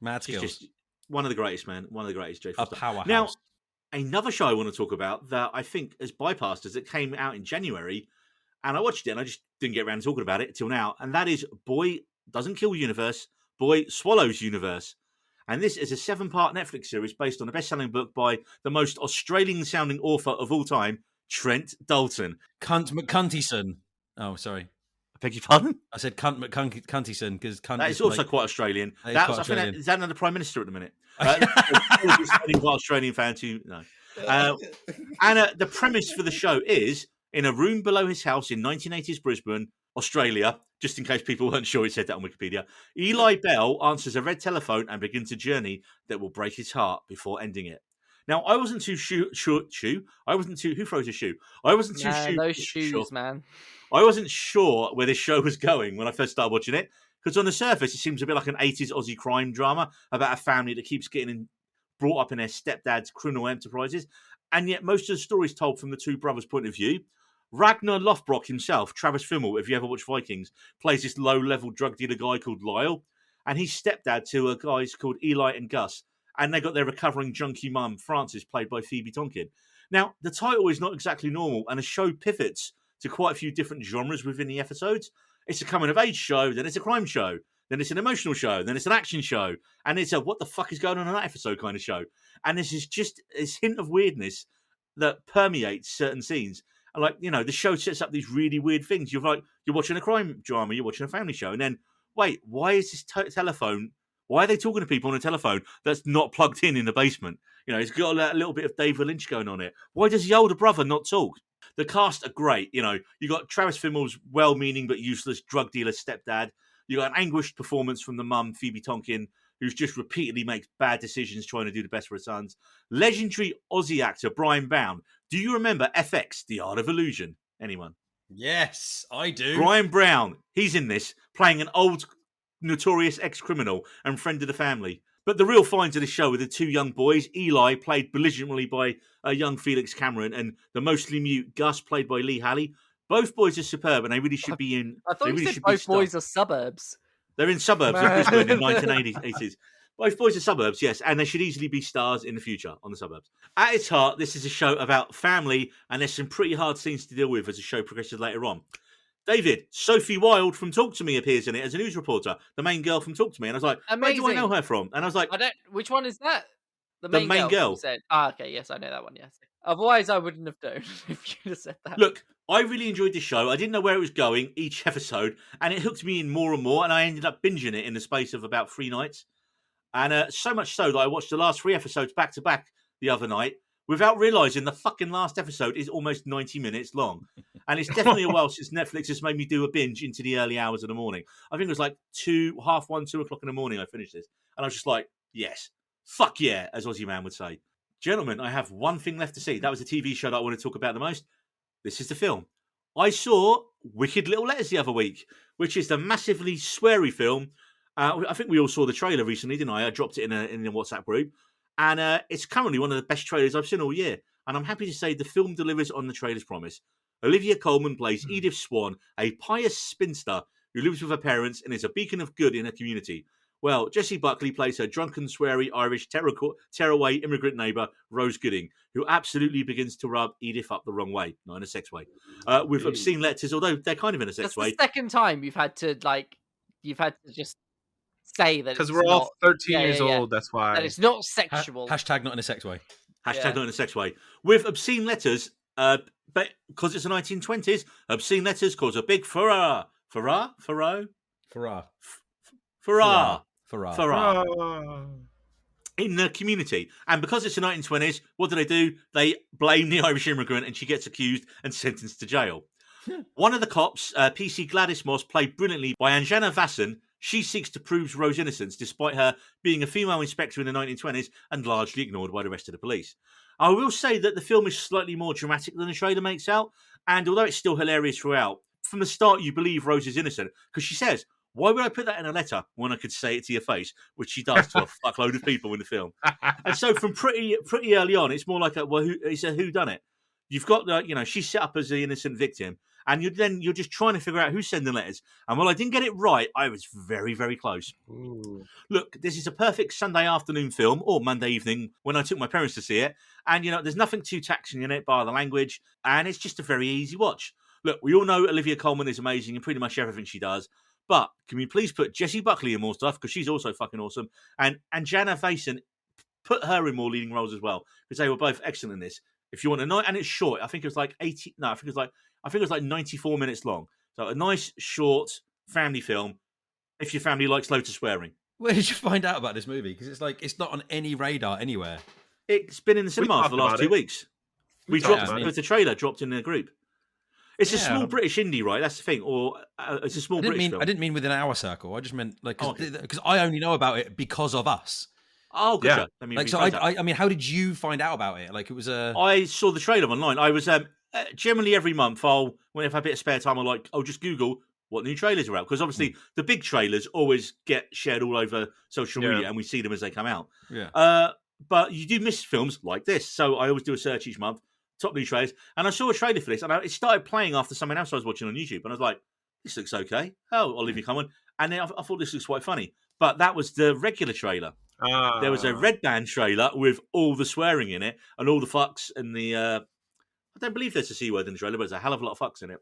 Speaker 3: mad
Speaker 2: She's
Speaker 3: skills.
Speaker 2: just one of the greatest, man. One of the greatest, Jodie
Speaker 3: A
Speaker 2: Foster.
Speaker 3: powerhouse.
Speaker 2: Now, another show I want to talk about that I think has bypassed us that came out in January, and I watched it and I just didn't get around to talking about it till now, and that is Boy Doesn't Kill Universe, Boy Swallows Universe. And this is a 7-part Netflix series based on a best-selling book by the most Australian-sounding author of all time, Trent Dalton.
Speaker 3: Cunt McCuntyson. Oh, sorry.
Speaker 2: I beg your pardon?
Speaker 3: I said Cunt McCuntyson because cunt
Speaker 2: That is also quite Australian.
Speaker 3: That is quite Australian.
Speaker 2: Is that another Prime Minister at the minute? Quite Australian fan too. No. And the premise for the show is, in a room below his house in 1980s Brisbane, Australia, just in case people weren't sure it said that on Wikipedia, Eli Bell answers a red telephone and begins a journey that will break his heart before ending it. Now, I wasn't too who throws a shoe? I wasn't too
Speaker 1: those shoes,
Speaker 2: sure.
Speaker 1: man.
Speaker 2: I wasn't sure where this show was going when I first started watching it, because on the surface, it seems a bit like an 80s Aussie crime drama about a family that keeps getting brought up in their stepdad's criminal enterprises, and yet most of the story is told from the two brothers' point of view. Ragnar Lothbrok himself, Travis Fimmel, if you ever watch Vikings, plays this low-level drug dealer guy called Lyle, and he's stepdad to a guys called Eli and Gus, and they got their recovering junkie mum, Frances, played by Phoebe Tonkin. Now, the title is not exactly normal, and the show pivots to quite a few different genres within the episodes. It's a coming-of-age show, then it's a crime show, then it's an emotional show, then it's an action show, and it's a what the fuck is going on in that episode kind of show. And this is just this hint of weirdness that permeates certain scenes. And like, the show sets up these really weird things. You're watching a crime drama, you're watching a family show, and then, wait, why is this telephone... Why are they talking to people on a telephone that's not plugged in the basement? It's got a little bit of David Lynch going on it. Why does the older brother not talk? The cast are great. You got Travis Fimmel's well-meaning but useless drug dealer stepdad. You got an anguished performance from the mum, Phoebe Tonkin, who's just repeatedly makes bad decisions trying to do the best for her sons. Legendary Aussie actor Brian Brown. Do you remember FX, The Art of Illusion? Anyone?
Speaker 3: Yes, I do.
Speaker 2: Brian Brown. He's in this, playing an old... notorious ex-criminal and friend of the family. But the real finds of this show were the two young boys. Eli, played belligerently by young Felix Cameron, and the mostly mute Gus, played by Lee Halley. Both boys are superb, and they really should be in.
Speaker 1: I thought you
Speaker 2: really
Speaker 1: said
Speaker 2: should
Speaker 1: both
Speaker 2: be
Speaker 1: boys are suburbs.
Speaker 2: They're in suburbs of Brisbane in the 1980s. Both boys are suburbs, yes, and they should easily be stars in the future on the suburbs. At its heart, this is a show about family, and there's some pretty hard scenes to deal with as the show progresses later on. David, Sophie Wilde from Talk to Me appears in it as a news reporter, the main girl from Talk to Me. And I was like,
Speaker 1: Amazing.
Speaker 2: Where do I know her from? And I was like,
Speaker 1: Which one is that? The
Speaker 2: main girl.
Speaker 1: You said. Okay, yes, I know that one, yes. Otherwise, I wouldn't have known if you'd have said that.
Speaker 2: Look, I really enjoyed this show. I didn't know where it was going each episode, and it hooked me in more and more, and I ended up binging it in the space of about 3 nights. And so much so that I watched the last 3 episodes back to back the other night without realising the fucking last episode is almost 90 minutes long. And it's definitely a while since Netflix has made me do a binge into the early hours of the morning. I think it was like 2 o'clock in the morning I finished this. And I was just like, yes, fuck yeah, as Aussie Man would say. Gentlemen, I have one thing left to see. That was a TV show that I want to talk about the most. This is the film. I saw Wicked Little Letters the other week, which is the massively sweary film. I think we all saw the trailer recently, didn't I? I dropped it in the WhatsApp group. And it's currently one of the best trailers I've seen all year. And I'm happy to say the film delivers on the trailer's promise. Olivia Colman plays Edith Swan, a pious spinster who lives with her parents and is a beacon of good in her community. Well, Jessie Buckley plays her drunken, sweary, Irish, tearaway immigrant neighbour, Rose Gooding, who absolutely begins to rub Edith up the wrong way, not in a sex way, with obscene letters, although they're kind of in a sex way.
Speaker 1: That's the second time you've had to just say that
Speaker 4: because we're all 13 years old. That's why.
Speaker 1: That it's not sexual.
Speaker 3: Hashtag not in a sex way.
Speaker 2: Hashtag not in a sex way. With obscene letters, but because it's the 1920s, obscene letters cause a big furore. In the community. And because it's the 1920s, what do? They blame the Irish immigrant and she gets accused and sentenced to jail. One of the cops, PC Gladys Moss, played brilliantly by Anjana Vasan, she seeks to prove Rose's innocence despite her being a female inspector in the 1920s and largely ignored by the rest of the police. I will say that the film is slightly more dramatic than the trailer makes out, and although it's still hilarious throughout, from the start you believe Rose is innocent because she says, why would I put that in a letter when I could say it to your face, which she does to a fuckload of people in the film. And so from pretty early on, it's more like it's a whodunit. You've got she's set up as the innocent victim, and you're just trying to figure out who's sending letters. And while I didn't get it right, I was very, very close.
Speaker 4: Ooh.
Speaker 2: Look, this is a perfect Sunday afternoon film, or Monday evening when I took my parents to see it. And there's nothing too taxing in it, bar the language, and it's just a very easy watch. Look, we all know Olivia Colman is amazing in pretty much everything she does. But can we please put Jessie Buckley in more stuff, because she's also fucking awesome, and Jana Vasan, put her in more leading roles as well, because they were both excellent in this. If you want a night, and it's short, I think it was like 80. No, I think it was like 94 minutes long. So a nice short family film. If your family likes loads of swearing.
Speaker 3: Where did you find out about this movie? Because it's not on any radar anywhere.
Speaker 2: It's been in the cinema for the last 2 weeks. It was a trailer dropped in the group. It's a small British indie, right? That's the thing. Or it's a small British film.
Speaker 3: I didn't mean within our circle. I just meant because I only know about it because of us.
Speaker 2: Oh, gotcha.
Speaker 3: Yeah. I mean, how did you find out about it? Like, it was
Speaker 2: I saw the trailer online. I was generally every month, whenever I have a bit of spare time, I'll just Google what new trailers are out, because obviously the big trailers always get shared all over social media, and we see them as they come out.
Speaker 3: Yeah.
Speaker 2: But you do miss films like this, so I always do a search each month, top new trailers, and I saw a trailer for this, and it started playing after something else I was watching on YouTube, and I was like, this looks okay. Oh, Olivia Colman. And then I thought this looks quite funny. But that was the regular trailer. There was a red band trailer with all the swearing in it and all the fucks and the... I don't believe there's a C word in the trailer, but there's a hell of a lot of fucks in it.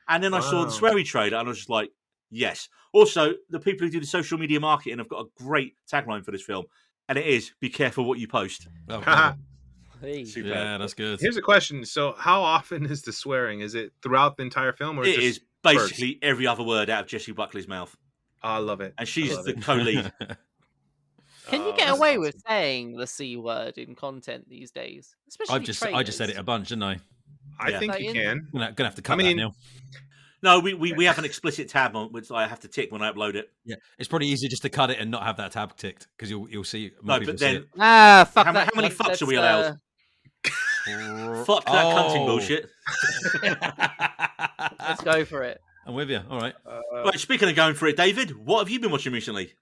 Speaker 2: And then I saw the sweary trailer and I was just like, yes. Also, the people who do the social media marketing have got a great tagline for this film. And it is, be careful what you post.
Speaker 3: Oh,
Speaker 1: Hey.
Speaker 3: yeah, that's good.
Speaker 4: Here's a question. So how often is the swearing? Is it throughout the entire film? Or
Speaker 2: It
Speaker 4: just
Speaker 2: is basically every other word out of Jessie Buckley's mouth.
Speaker 4: I love it.
Speaker 2: And she's the co-lead.
Speaker 1: Can you get away with saying the C word in content these days? Especially
Speaker 3: I just said it a bunch, didn't I?
Speaker 4: I think you can.
Speaker 3: I'm gonna have to cut that now.
Speaker 2: No, we have an explicit tab on which I have to tick when I upload it.
Speaker 3: Yeah, it's probably easier just to cut it and not have that tab ticked, because you'll see more people see it.
Speaker 1: Fuck
Speaker 2: How
Speaker 1: that.
Speaker 2: many fucks are we allowed? Fuck that cunting bullshit.
Speaker 1: Let's go for it.
Speaker 3: I'm with you. All right.
Speaker 2: Right, speaking of going for it, David, what have you been watching recently?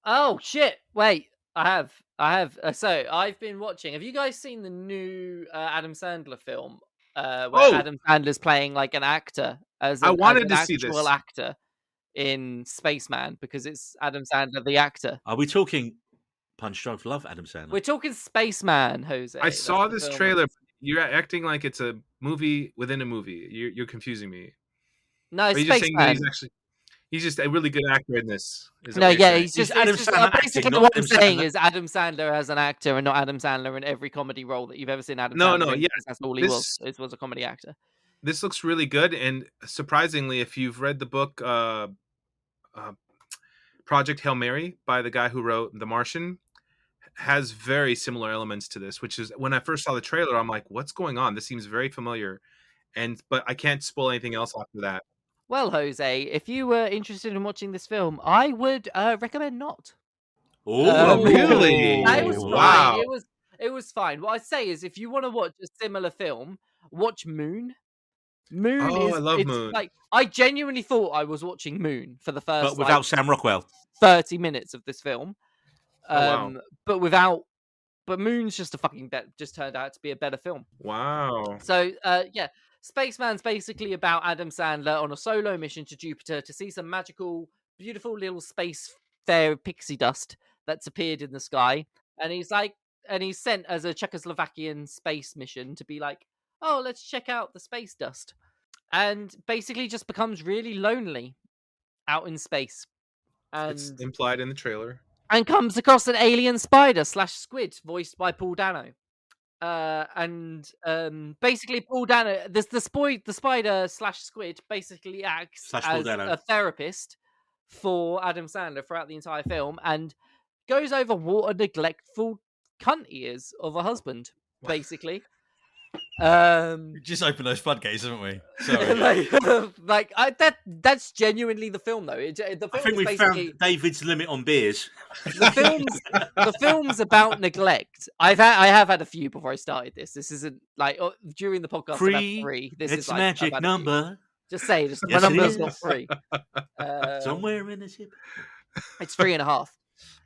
Speaker 1: Oh shit! Wait, I have. So I've been watching. Have you guys seen the new Adam Sandler film? Where Adam Sandler's playing like an actor as an
Speaker 4: see
Speaker 1: actual
Speaker 4: this.
Speaker 1: actor in Spaceman, because it's Adam Sandler the actor.
Speaker 2: Are we talking Punch Drunk Love, Adam Sandler?
Speaker 1: We're talking Spaceman, Jose.
Speaker 4: I saw this trailer. You're acting like it's a movie within a movie. You're confusing me.
Speaker 1: No, it's
Speaker 4: Are you just saying that
Speaker 1: Spaceman.
Speaker 4: he's just a really good actor in this?
Speaker 1: No, yeah,
Speaker 4: he's
Speaker 1: he's just
Speaker 2: Adam Sandler
Speaker 1: basically
Speaker 2: acting, not
Speaker 1: what
Speaker 2: Adam
Speaker 1: I'm saying
Speaker 2: Sandler.
Speaker 1: is Adam Sandler as an actor and not Adam Sandler in every comedy role that you've ever seen Adam
Speaker 4: No,
Speaker 1: Sandler
Speaker 4: no,
Speaker 1: in,
Speaker 4: yeah,
Speaker 1: because that's all he was. It was a comedy actor.
Speaker 4: This looks really good, and surprisingly, if you've read the book Project Hail Mary by the guy who wrote The Martian, has very similar elements to this, which is when I first saw the trailer, I'm like, what's going on? This seems very familiar. But I can't spoil anything else after that.
Speaker 1: Well, Jose, if you were interested in watching this film, I would recommend not.
Speaker 2: Oh,
Speaker 4: really?
Speaker 1: It was
Speaker 4: Wow.
Speaker 1: fine. It was fine. What I'd say is, if you want to watch a similar film, watch Moon.
Speaker 4: I love Moon.
Speaker 1: Like, I genuinely thought I was watching Moon for the first,
Speaker 2: but without Sam Rockwell,
Speaker 1: 30 minutes of this film.
Speaker 4: Wow.
Speaker 1: But Moon's just just turned out to be a better film.
Speaker 4: Wow.
Speaker 1: So, yeah, Spaceman's basically about Adam Sandler on a solo mission to Jupiter to see some magical, beautiful little space fair pixie dust that's appeared in the sky. And he's sent as a Czechoslovakian space mission to be like, oh, let's check out the space dust. And basically just becomes really lonely out in space. And
Speaker 4: It's implied in the trailer.
Speaker 1: And comes across an alien spider / squid voiced by Paul Dano. Basically Paul Dano, the spider / squid basically acts as a therapist for Adam Sandler throughout the entire film, and goes over what a neglectful cunt he is of a husband, basically.
Speaker 3: We just opened those floodgates, haven't we? Sorry.
Speaker 1: That's genuinely the film, though. The film
Speaker 2: I think we found David's limit on beers.
Speaker 1: The film's about neglect. I have had a few before I started this. This isn't like during the podcast. I've had 3. This
Speaker 2: it's
Speaker 1: is like,
Speaker 2: magic number.
Speaker 1: Just say, my
Speaker 2: Yes,
Speaker 1: number's not 3.
Speaker 2: Somewhere in the ship.
Speaker 1: It's 3.5.
Speaker 4: All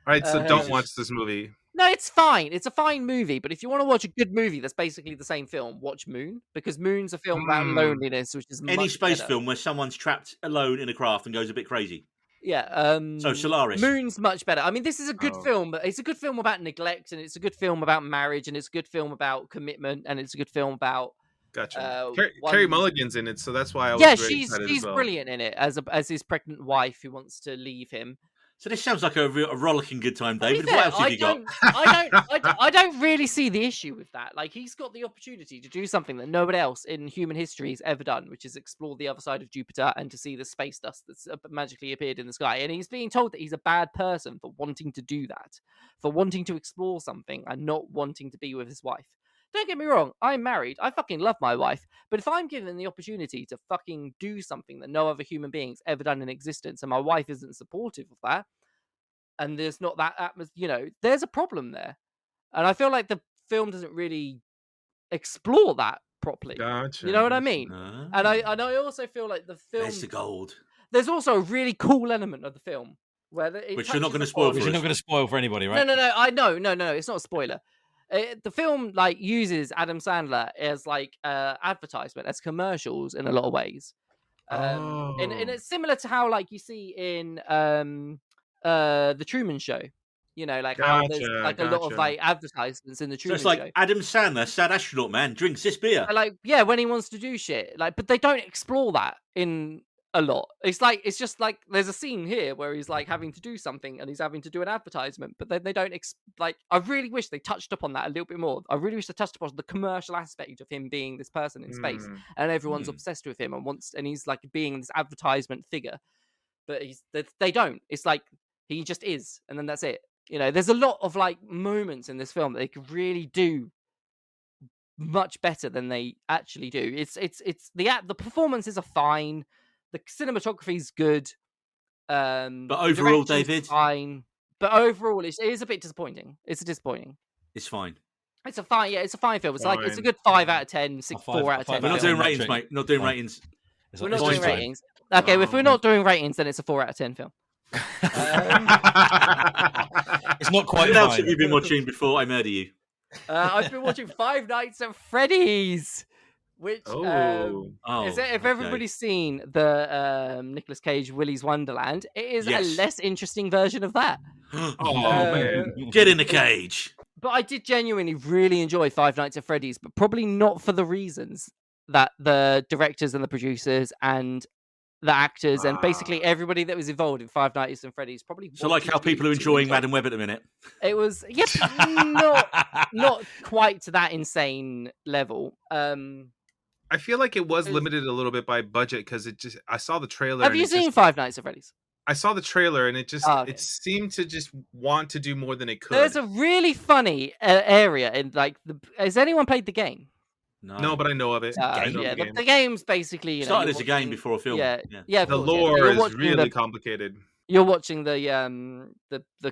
Speaker 4: right, so don't watch this movie.
Speaker 1: No, it's fine. It's a fine movie, but if you want to watch a good movie that's basically the same film, watch Moon, because Moon's a film about loneliness, which is
Speaker 2: any space
Speaker 1: better.
Speaker 2: film where someone's trapped alone in a craft and goes a bit crazy.
Speaker 1: Yeah.
Speaker 2: So Solaris.
Speaker 1: Moon's much better. I mean, this is a good film, but it's a good film about neglect, and it's a good film about marriage, and it's a good film about commitment, and it's a good film about.
Speaker 4: Gotcha. Carrie Mulligan's in it, so that's why I was.
Speaker 1: Yeah,
Speaker 4: very excited
Speaker 1: she's
Speaker 4: as well.
Speaker 1: brilliant in it as his pregnant wife who wants to leave him.
Speaker 2: So this sounds like a rollicking good time, David.
Speaker 1: Fair,
Speaker 2: what else have you got?
Speaker 1: I don't really see the issue with that. Like, he's got the opportunity to do something that nobody else in human history has ever done, which is explore the other side of Jupiter and to see the space dust that's magically appeared in the sky. And he's being told that he's a bad person for wanting to do that, for wanting to explore something and not wanting to be with his wife. Don't get me wrong, I'm married. I fucking love my wife. But if I'm given the opportunity to fucking do something that no other human being's ever done in existence, and my wife isn't supportive of that, and there's not that atmosphere, there's a problem there. And I feel like the film doesn't really explore that properly.
Speaker 4: Gotcha.
Speaker 1: You know what I mean? And I also feel like the film.
Speaker 2: There's the gold.
Speaker 1: There's also a really cool element of the film where
Speaker 2: which you're not going to spoil.
Speaker 3: Which you're not going to spoil for anybody, right?
Speaker 1: No. No. It's not a spoiler. The film uses Adam Sandler as advertisement, as commercials in a lot of ways. And it's similar to how you see in the Truman Show. How there's a lot of advertisements in the Truman
Speaker 2: So it's
Speaker 1: Show.
Speaker 2: Adam Sandler, sad astronaut man, drinks this beer.
Speaker 1: When he wants to do shit. But they don't explore that in a lot. It's just there's a scene here where he's having to do something and he's having to do an advertisement, but then they don't I really wish they touched upon that a little bit more. I really wish they touched upon the commercial aspect of him being this person in space and everyone's obsessed with him and he's being this advertisement figure. But they don't. It's he just is, and then that's it. There's a lot of moments in this film that they could really do much better than they actually do. It's the performances are fine. The cinematography is good.
Speaker 2: But overall, David,
Speaker 1: fine. But overall, it is a bit disappointing. It's disappointing.
Speaker 2: It's fine.
Speaker 1: It's a fine. Yeah, it's a fine film. It's it's a good 5 out of 10, 4 out of 10.
Speaker 2: We're not doing ratings, mate. Not doing ratings.
Speaker 1: We're not doing ratings. Okay, if we're not doing ratings, then it's a 4 out of 10 film.
Speaker 3: It's not quite
Speaker 2: What else
Speaker 3: fine.
Speaker 2: have you been watching before I murder you?
Speaker 1: I've been watching Five Nights at Freddy's, which
Speaker 4: Oh,
Speaker 1: if
Speaker 2: okay.
Speaker 1: everybody's seen the Nicolas Cage Willy's Wonderland, it is
Speaker 2: Yes.
Speaker 1: a less interesting version of that.
Speaker 4: oh
Speaker 1: Uh,
Speaker 4: man.
Speaker 2: Get in the cage.
Speaker 1: But I did genuinely really enjoy Five Nights at Freddy's, but probably not for the reasons that the directors and the producers and the actors and basically everybody that was involved in Five Nights at Freddy's probably.
Speaker 2: So, like how
Speaker 1: wanted
Speaker 2: people are
Speaker 1: to
Speaker 2: enjoying
Speaker 1: enjoy.
Speaker 2: Madam Web at the minute.
Speaker 1: It was not quite to that insane level.
Speaker 4: I feel like it was
Speaker 1: It was-
Speaker 4: limited a little bit by budget because I saw the trailer.
Speaker 1: Have
Speaker 4: and
Speaker 1: you
Speaker 4: it
Speaker 1: seen
Speaker 4: just-
Speaker 1: Five Nights at Freddy's?
Speaker 4: I saw the trailer and it
Speaker 1: Okay.
Speaker 4: it seemed to just want to do more than it could.
Speaker 1: There's a really funny area in like the. Has anyone played the game?
Speaker 4: No, but I know of it. I know
Speaker 1: Yeah,
Speaker 4: the game.
Speaker 1: the game's basically
Speaker 2: Started
Speaker 1: you're
Speaker 2: as a game
Speaker 1: watching-
Speaker 2: before a film.
Speaker 1: Yeah, yeah. Of
Speaker 4: The
Speaker 1: course, yeah.
Speaker 4: lore
Speaker 1: You're
Speaker 4: is
Speaker 1: watching
Speaker 4: really complicated.
Speaker 1: You're watching the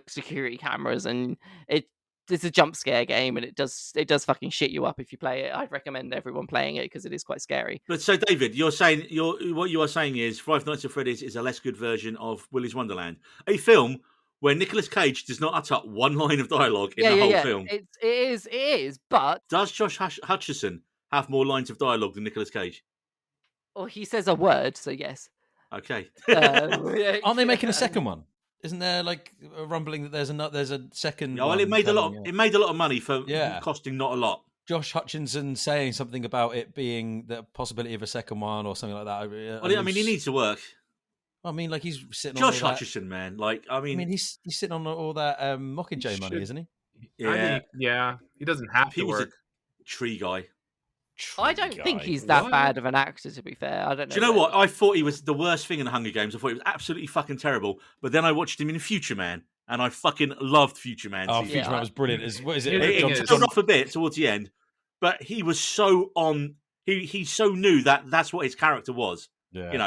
Speaker 1: security cameras, and it's a jump scare game, and it does fucking shit you up if you play it. I'd recommend everyone playing it because it is quite scary.
Speaker 2: But so, David, what you are saying is Five Nights at Freddy's is a less good version of Willy's Wonderland, a film where Nicolas Cage does not utter one line of dialogue in the whole film.
Speaker 1: It is, but
Speaker 2: Does Josh Hutcherson have more lines of dialogue than Nicolas Cage?
Speaker 1: or he says a word, so yes.
Speaker 2: Okay.
Speaker 3: Aren't they making a second one? Isn't there like a rumbling that there's a second?
Speaker 2: Well, it made a lot.
Speaker 3: coming?
Speaker 2: It made a lot of money for
Speaker 3: Yeah.
Speaker 2: costing not a lot.
Speaker 3: Josh Hutchinson saying something about it being the possibility of a second one or something like that.
Speaker 2: Well, I mean, he needs to work.
Speaker 3: I mean, like he's sitting
Speaker 2: Josh
Speaker 3: on all that.
Speaker 2: Hutcherson, man. Like, I mean,
Speaker 3: He's sitting on all that Mockingjay money,
Speaker 4: should-
Speaker 3: isn't he?
Speaker 2: yeah,
Speaker 4: I mean, yeah, he doesn't have
Speaker 2: he
Speaker 4: to
Speaker 2: was
Speaker 4: work.
Speaker 2: a tree guy.
Speaker 1: I don't think he's that
Speaker 4: What?
Speaker 1: bad of an actor, to be fair. I don't know.
Speaker 2: Do you know what? I thought he was the worst thing in the Hunger Games. I thought he was absolutely fucking terrible. But then I watched him in Future Man, and I fucking loved Future Man.
Speaker 3: Oh,
Speaker 2: season
Speaker 3: Future
Speaker 1: Yeah.
Speaker 3: Man was brilliant. What is it?
Speaker 4: Here's the
Speaker 2: It
Speaker 4: thing
Speaker 3: John-
Speaker 4: is-
Speaker 2: turned off a bit towards the end, but he was so on. He so knew that that's what his character was.
Speaker 3: Yeah.
Speaker 2: You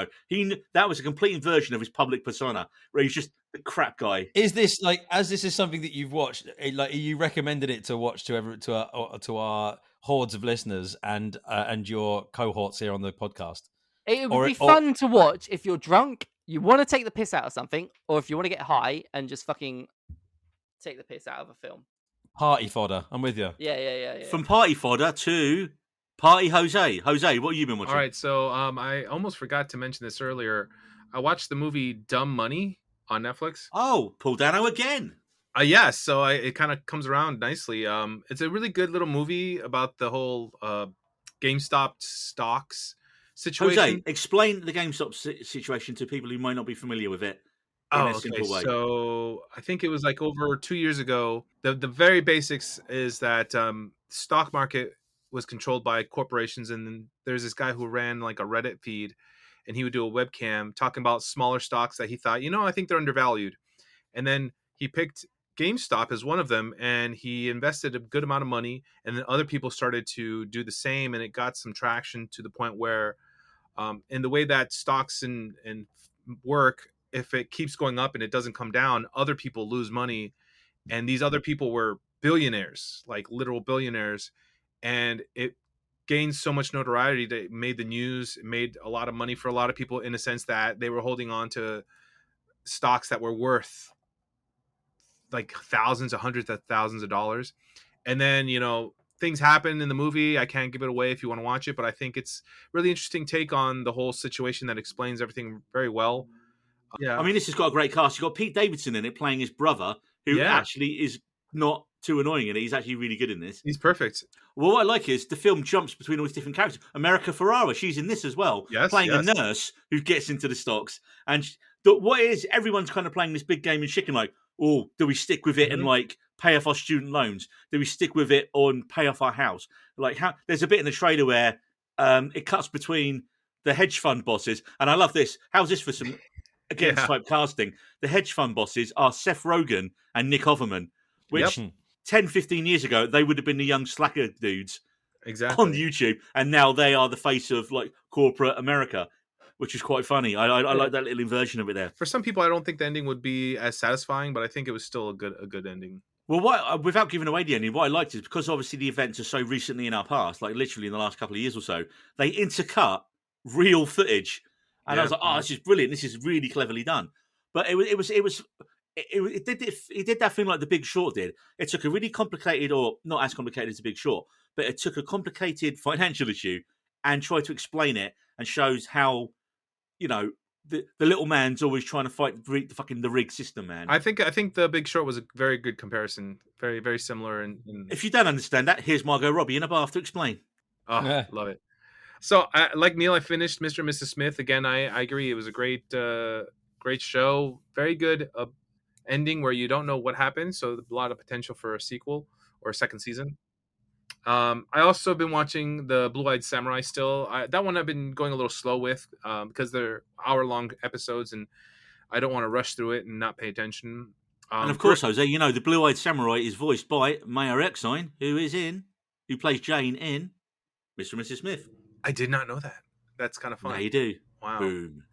Speaker 2: know, that was a complete inversion of his public persona, where he's just the crap guy.
Speaker 3: Is this like as this is something that you've watched? Like, are you recommended it to watch to our hordes of listeners and your cohorts here on the podcast?
Speaker 1: It would
Speaker 3: Or-
Speaker 1: be
Speaker 3: or-
Speaker 1: fun to watch if you're drunk, you want to take the piss out of something, or if you want to get high and just fucking take the piss out of a film.
Speaker 3: Party fodder. I'm with you.
Speaker 1: Yeah.
Speaker 2: From party fodder to party Jose. Jose, what have you been watching?
Speaker 4: All right, so I almost forgot to mention this earlier. I watched the movie Dumb Money on Netflix.
Speaker 2: Oh, Paul Dano again.
Speaker 4: Yeah, so it kind of comes around nicely. It's a really good little movie about the whole GameStop stocks situation.
Speaker 2: Jose, explain the GameStop situation to people who might not be familiar with it. In a simple way.
Speaker 4: So I think it was like over 2 years ago. The very basics is that stock market was controlled by corporations, and then there's this guy who ran like a Reddit feed, and he would do a webcam talking about smaller stocks that he thought, I think they're undervalued. And then he picked GameStop as one of them, and he invested a good amount of money, and then other people started to do the same, and it got some traction to the point where in the way that stocks and work, if it keeps going up and it doesn't come down, other people lose money, and these other people were billionaires, like literal billionaires, and it gained so much notoriety that it made the news. It made a lot of money for a lot of people in a sense that they were holding on to stocks that were worth like thousands, hundreds of thousands of dollars. And then, things happen in the movie. I can't give it away if you want to watch it, but I think it's really interesting take on the whole situation that explains everything very well. Yeah.
Speaker 2: I mean, this has got a great cast. You've got Pete Davidson in it playing his brother, who
Speaker 4: Yeah.
Speaker 2: actually is not too annoying in it. He's actually really good in this.
Speaker 4: He's perfect.
Speaker 2: Well, what I like is the film jumps between all these different characters. America Ferrara, she's in this as well,
Speaker 4: Yes,
Speaker 2: playing
Speaker 4: yes.
Speaker 2: a nurse who gets into the stocks. And what is everyone's kind of playing this big game of chicken, like, oh, do we stick with it and like pay off our student loans? Do we stick with it or pay off our house? Like, how there's a bit in the trailer where it cuts between the hedge fund bosses, and I love this. How's this for some against type casting? The hedge fund bosses are Seth Rogen and Nick Offerman, which 10, 15 years ago, they would have been the young slacker dudes
Speaker 4: Exactly.
Speaker 2: on YouTube, and now they are the face of like corporate America, which is quite funny. I like that little inversion of it there.
Speaker 4: For some people, I don't think the ending would be as satisfying, but I think it was still a good ending.
Speaker 2: Well, without giving away the ending, what I liked is because obviously the events are so recently in our past, like literally in the last couple of years or so, they intercut real footage, and I was like, "Oh, this is brilliant! This is really cleverly done." But it was it did that thing like The Big Short did. It took a really complicated, or not as complicated as The Big Short, but it took a complicated financial issue and tried to explain it, and shows how, the little man's always trying to fight the rigged system, man.
Speaker 4: I think The Big Short was a very good comparison. Very, very similar.
Speaker 2: If you don't understand that, here's Margot Robbie in a bath to explain.
Speaker 4: Oh,
Speaker 3: Yeah.
Speaker 4: love it. So, like Neil, I finished Mr. and Mrs. Smith. Again, I agree. It was a great show. Very good ending where you don't know what happened. So, a lot of potential for a sequel or a second season. I also been watching the Blue-Eyed Samurai still. That one I've been going a little slow with because they're hour-long episodes, and I don't want to rush through it and not pay attention.
Speaker 2: And of course, Jose, the Blue-Eyed Samurai is voiced by Maya Erskine, who plays Jane in Mr. and Mrs. Smith.
Speaker 4: I did not know that. That's kind of fun.
Speaker 2: Now you do.
Speaker 4: Wow.
Speaker 2: Boom.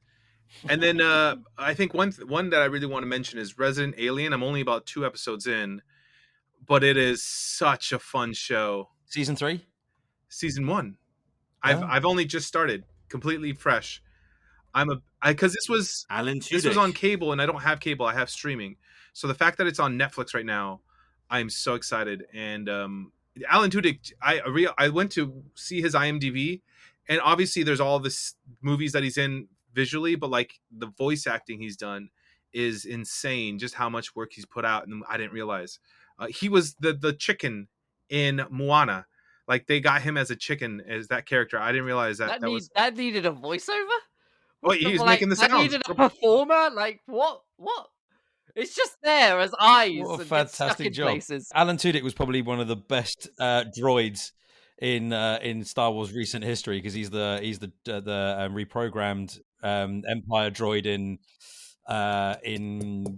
Speaker 4: And then I think one that I really want to mention is Resident Alien. I'm only about 2 episodes in, but it is such a fun show.
Speaker 3: Season 3?
Speaker 4: Season 1.
Speaker 3: Oh.
Speaker 4: I've only just started, completely fresh. Because this was on cable, and I don't have cable. I have streaming. So the fact that it's on Netflix right now, I'm so excited. And Alan Tudyk, I went to see his IMDb, and obviously there's all this movies that he's in visually, but like the voice acting he's done is insane. Just how much work he's put out, and I didn't realize he was the chicken in Moana. Like they got him as a chicken as that character. I didn't realize that
Speaker 1: that needed a voiceover.
Speaker 4: Oh, he's making the sounds.
Speaker 1: That needed a performer. Like what? It's just there as eyes.
Speaker 3: What a
Speaker 1: and gets stuck
Speaker 3: fantastic
Speaker 1: in
Speaker 3: job!
Speaker 1: Places.
Speaker 3: Alan Tudyk was probably one of the best droids in Star Wars recent history, because he's the reprogrammed Empire droid in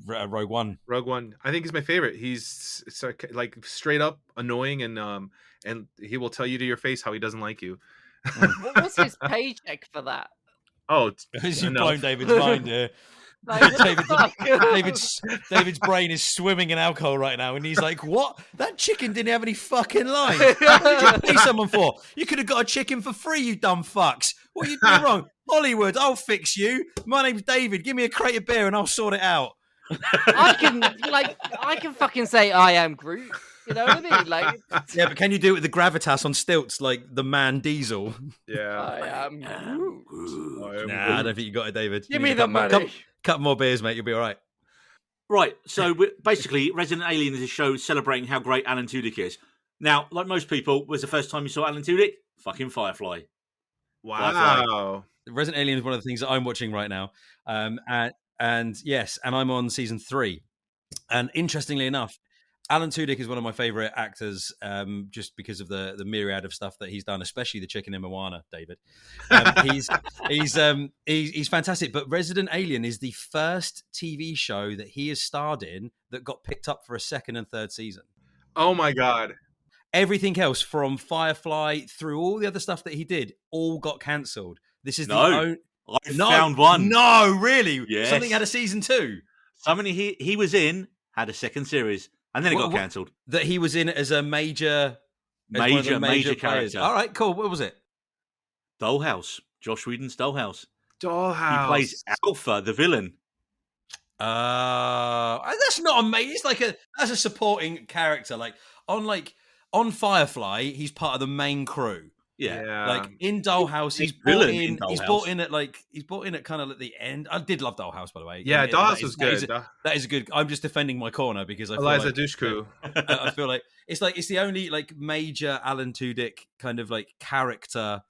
Speaker 3: Rogue One.
Speaker 4: Rogue One, I think, is my favorite. He's like straight up annoying, and he will tell you to your face how he doesn't like you.
Speaker 1: What was his paycheck for that?
Speaker 4: Oh,
Speaker 3: you've blown David's mind here.
Speaker 1: Like,
Speaker 3: David's brain is swimming in alcohol right now, and he's like, "What? That chicken didn't have any fucking lines. What did you pay someone for? You could have got a chicken for free, you dumb fucks. What are you doing wrong? Hollywood, I'll fix you. My name's David. Give me a crate of beer, and I'll sort it out."
Speaker 1: I can fucking say I am Groot. You know what I mean? Like,
Speaker 3: yeah, but can you do it with the gravitas on stilts like the man Diesel?
Speaker 4: Yeah,
Speaker 1: I am Groot.
Speaker 3: Nah, I don't think you got it, David.
Speaker 1: Give me the money.
Speaker 3: Couple more beers, mate. You'll be all right.
Speaker 2: Right. So basically, Resident Alien is a show celebrating how great Alan Tudyk is. Now, like most people, was the first time you saw Alan Tudyk? Fucking Firefly.
Speaker 4: Wow.
Speaker 2: Firefly.
Speaker 3: Resident Alien is one of the things that I'm watching right now. And yes, and I'm on season 3. And interestingly enough, Alan Tudyk is one of my favorite actors, just because of the myriad of stuff that he's done, especially the chicken in Moana, David. He's fantastic. But Resident Alien is the first TV show that he has starred in that got picked up for a 2nd and 3rd season.
Speaker 4: Oh my God.
Speaker 3: Everything else, from Firefly through all the other stuff that he did, all got cancelled. This is
Speaker 2: I found one.
Speaker 3: No, really?
Speaker 2: Yes.
Speaker 3: Something had a season 2.
Speaker 2: Something he was in had a 2nd series. And then it got cancelled.
Speaker 3: That he was in as a major
Speaker 2: character.
Speaker 3: All right, cool. What was it?
Speaker 2: Dollhouse. Joss Whedon's Dollhouse.
Speaker 4: Dollhouse.
Speaker 2: He plays Alpha, the villain.
Speaker 3: That's not amazing. It's that's a supporting character. Like on Firefly, he's part of the main crew.
Speaker 2: Yeah.
Speaker 3: Like in Dollhouse, he's brought in. He's brought in at kind of at the end. I did love Dollhouse, by the way.
Speaker 4: Yeah, Dollhouse was good.
Speaker 3: That is a good. I'm just defending my corner because I feel
Speaker 4: Eliza
Speaker 3: like,
Speaker 4: Dushku.
Speaker 3: I feel like it's the only major Alan Tudyk kind of character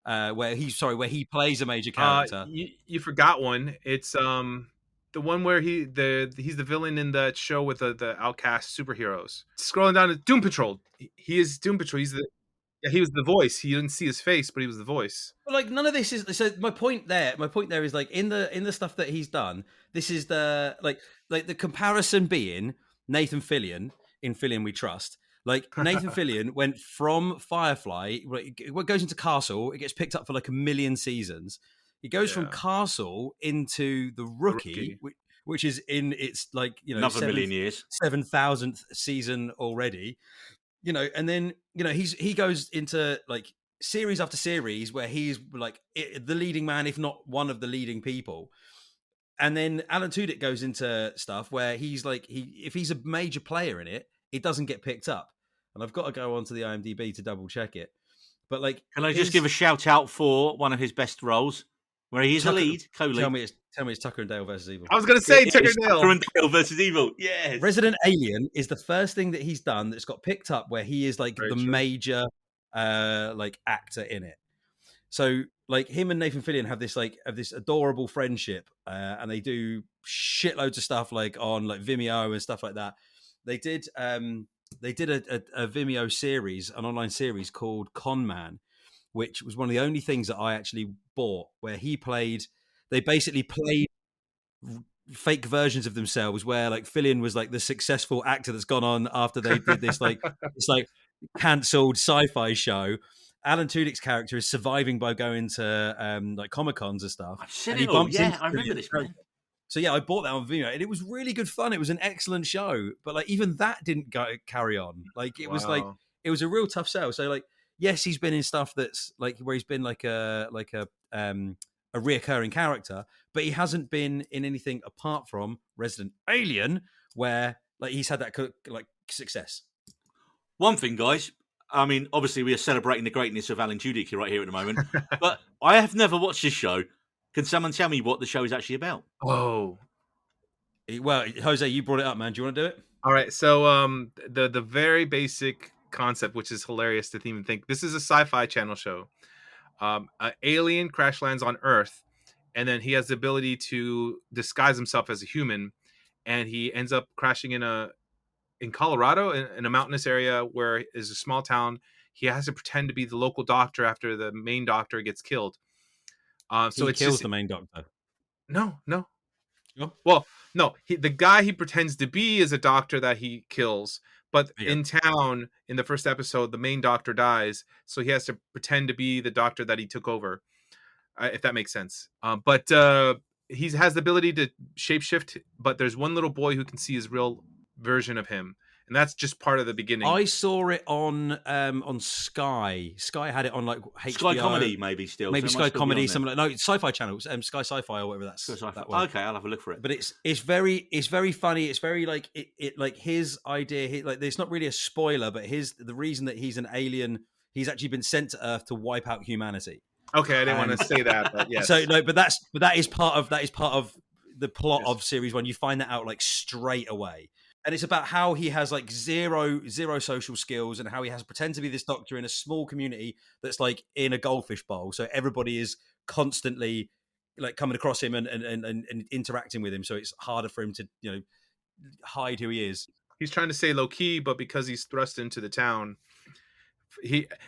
Speaker 3: where he plays a major character.
Speaker 4: You forgot one. It's the one where he's the villain in that show with the outcast superheroes. Scrolling down to Doom Patrol. He is Doom Patrol. He was the voice. You didn't see his face, but he was the voice.
Speaker 3: But none of this is. So my point there is in the stuff that he's done. This is the the comparison being Nathan Fillion in Fillion We Trust. Nathan Fillion went from Firefly. It goes into Castle. It gets picked up for 1 million seasons. He goes from Castle into the Rookie. Which is in its
Speaker 2: another million years,
Speaker 3: 7,000th season already. And then he goes into series after series where he's the leading man, if not one of the leading people. And then Alan Tudyk goes into stuff where he's like, if he's a major player in it, it doesn't get picked up. And I've got to go onto the IMDb to double check it. But like,
Speaker 2: can I just give a shout out for one of his best roles, where he is a lead, co-lead?
Speaker 3: Tell me it's Tucker and Dale versus Evil.
Speaker 4: I was going to say Tucker
Speaker 2: and Dale versus Evil. Yes.
Speaker 3: Resident Alien is the first thing that he's done that's got picked up where he is like
Speaker 4: Very
Speaker 3: the
Speaker 4: true.
Speaker 3: major like actor in it. So like him and Nathan Fillion have this adorable friendship, and they do shitloads of stuff like on like Vimeo and stuff like that. They did a Vimeo series, an online series called Con Man, which was one of the only things that I actually bought, where they basically played fake versions of themselves, where like Fillion was like the successful actor that's gone on after they did this like this like cancelled sci-fi show. Alan Tudyk's character is surviving by going to like Comic-Cons and stuff.
Speaker 2: I've seen it all. Yeah, I remember this, man.
Speaker 3: So yeah, I bought that on Vimeo, and it was really good fun. It was an excellent show, but like even that didn't carry on. Like it was like it was a real tough sell. So like, yes, he's been in stuff that's like where he's been like a reoccurring character, but he hasn't been in anything apart from Resident Alien, where like he's had that like success.
Speaker 2: One thing, guys. I mean, obviously, we are celebrating the greatness of Alan Tudyk right here at the moment, but I have never watched this show. Can someone tell me what the show is actually about?
Speaker 4: Oh,
Speaker 3: well, Jose, you brought it up, man. Do you want to do it?
Speaker 4: All right. So, the very basic concept, which is hilarious to even think, this is a Sci-Fi Channel show. An alien crash lands on Earth, and then he has the ability to disguise himself as a human, and he ends up crashing in Colorado, in a mountainous area where is a small town. He has to pretend to be the local doctor after the main doctor gets killed. So
Speaker 3: he
Speaker 4: it's
Speaker 3: kills
Speaker 4: just,
Speaker 3: the main doctor.
Speaker 4: No.
Speaker 3: Oh.
Speaker 4: Well, no. The guy he pretends to be is a doctor that he kills. But in town, in the first episode, the main doctor dies, so he has to pretend to be the doctor that he took over. If that makes sense. But he has the ability to shapeshift. But there's one little boy who can see his real version of him, and that's just part of the beginning.
Speaker 3: I saw it on Sky. Sky had it on like HBO.
Speaker 2: Sky Comedy, maybe still.
Speaker 3: Maybe
Speaker 2: so
Speaker 3: Sky Comedy, something like no Sci-Fi Channel, Sky Sci-Fi or whatever that's.
Speaker 2: That one. Okay, I'll have a look for it.
Speaker 3: But it's very funny. It's very like it like his idea. Like it's not really a spoiler, but the reason that he's an alien, he's actually been sent to Earth to wipe out humanity.
Speaker 4: Okay, I didn't want to say that, but yes.
Speaker 3: So no, but that is part of the plot of series one. You find that out like straight away. And it's about how he has like zero social skills, and how he has to pretend to be this doctor in a small community that's like in a goldfish bowl. So everybody is constantly like coming across him and interacting with him. So it's harder for him to, hide who he is.
Speaker 4: He's trying to stay low key, but because he's thrust into the town,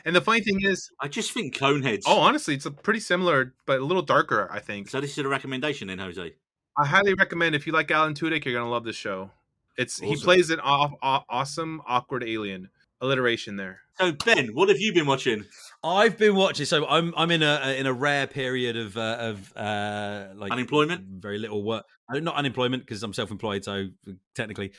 Speaker 4: and the funny thing is,
Speaker 2: I just think Coneheads.
Speaker 4: Oh, honestly, it's pretty similar, but a little darker, I think.
Speaker 2: So this is a recommendation then, Jose.
Speaker 4: I highly recommend. If you like Alan Tudyk, you're gonna love this show.
Speaker 2: Awesome.
Speaker 4: He plays an awesome, awkward alien. Alliteration there.
Speaker 2: So Ben, what have you been watching?
Speaker 3: I've been watching. So I'm in a rare period of like
Speaker 2: unemployment.
Speaker 3: Very little work. Not unemployment because I'm self-employed, so technically,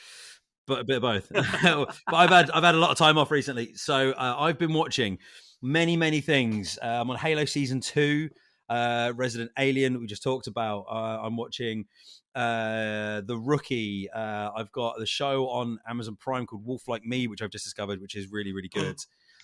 Speaker 3: but a bit of both. But I've had a lot of time off recently, so I've been watching many things. I'm on Halo Season 2, Resident Alien we just talked about. I'm watching The Rookie. I've got the show on Amazon Prime called Wolf Like Me, which I've just discovered, which is really good.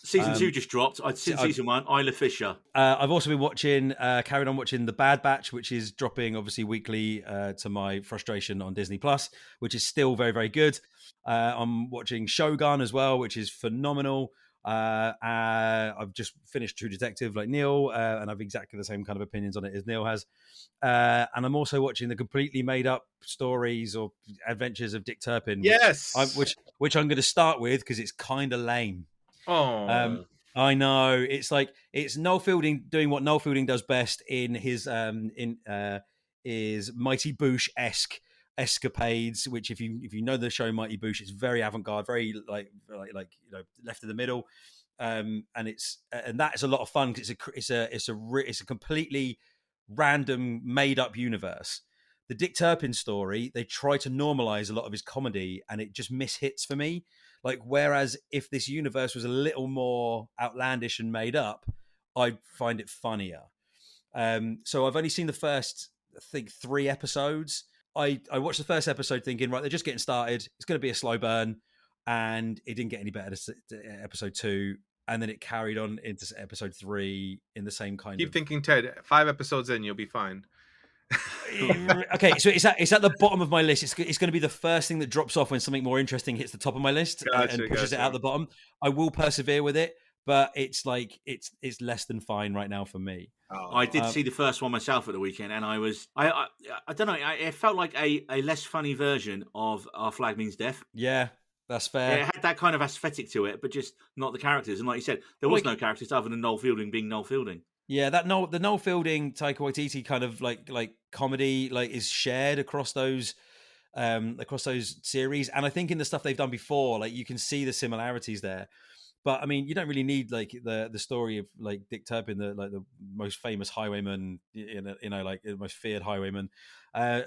Speaker 2: Season 2 just dropped. I'd seen season 1, Isla Fisher.
Speaker 3: I've also been carried on watching The Bad Batch, which is dropping obviously weekly to my frustration on Disney Plus, which is still very good. I'm watching Shogun as well, which is phenomenal. I've just finished True Detective like Neil, and I've exactly the same kind of opinions on it as Neil has. And I'm also watching the completely made up stories or adventures of Dick Turpin.
Speaker 4: Yes,
Speaker 3: which I'm going to start with because it's kind of lame.
Speaker 4: Oh,
Speaker 3: I know. It's like it's Noel Fielding doing what Noel Fielding does best in his Mighty Boosh-esque escapades, which if you know the show Mighty Boosh, it's very avant-garde, very like left of the middle, and that is a lot of fun because it's a completely random made up universe. The Dick Turpin story, they try to normalize a lot of his comedy, and it just mishits for me. Like whereas if this universe was a little more outlandish and made up, I'd find it funnier. So I've only seen the first think 3 episodes. I watched the first episode thinking, right, they're just getting started. It's going to be a slow burn. And it didn't get any better to episode 2. And then it carried on into episode 3 in the same kind
Speaker 4: Keep
Speaker 3: of...
Speaker 4: thinking, Ted. 5 episodes in, you'll be fine.
Speaker 3: Okay, so it's at the bottom of my list. It's going to be the first thing that drops off when something more interesting hits the top of my list and pushes it out the bottom. I will persevere with it, but it's like it's less than fine right now for me.
Speaker 2: I did see the first one myself at the weekend, and I don't know. It felt like a less funny version of Our Flag Means Death.
Speaker 3: Yeah, that's fair.
Speaker 2: It had that kind of aesthetic to it, but just not the characters. And like you said, there was no characters other than Noel Fielding being Noel Fielding. Yeah,
Speaker 3: the Noel Fielding, Taika Waititi kind of like comedy is shared across those series, and I think in the stuff they've done before, like you can see the similarities there. But I mean, you don't really need like the story of like Dick Turpin, the most famous highwayman, like the most feared highwayman. I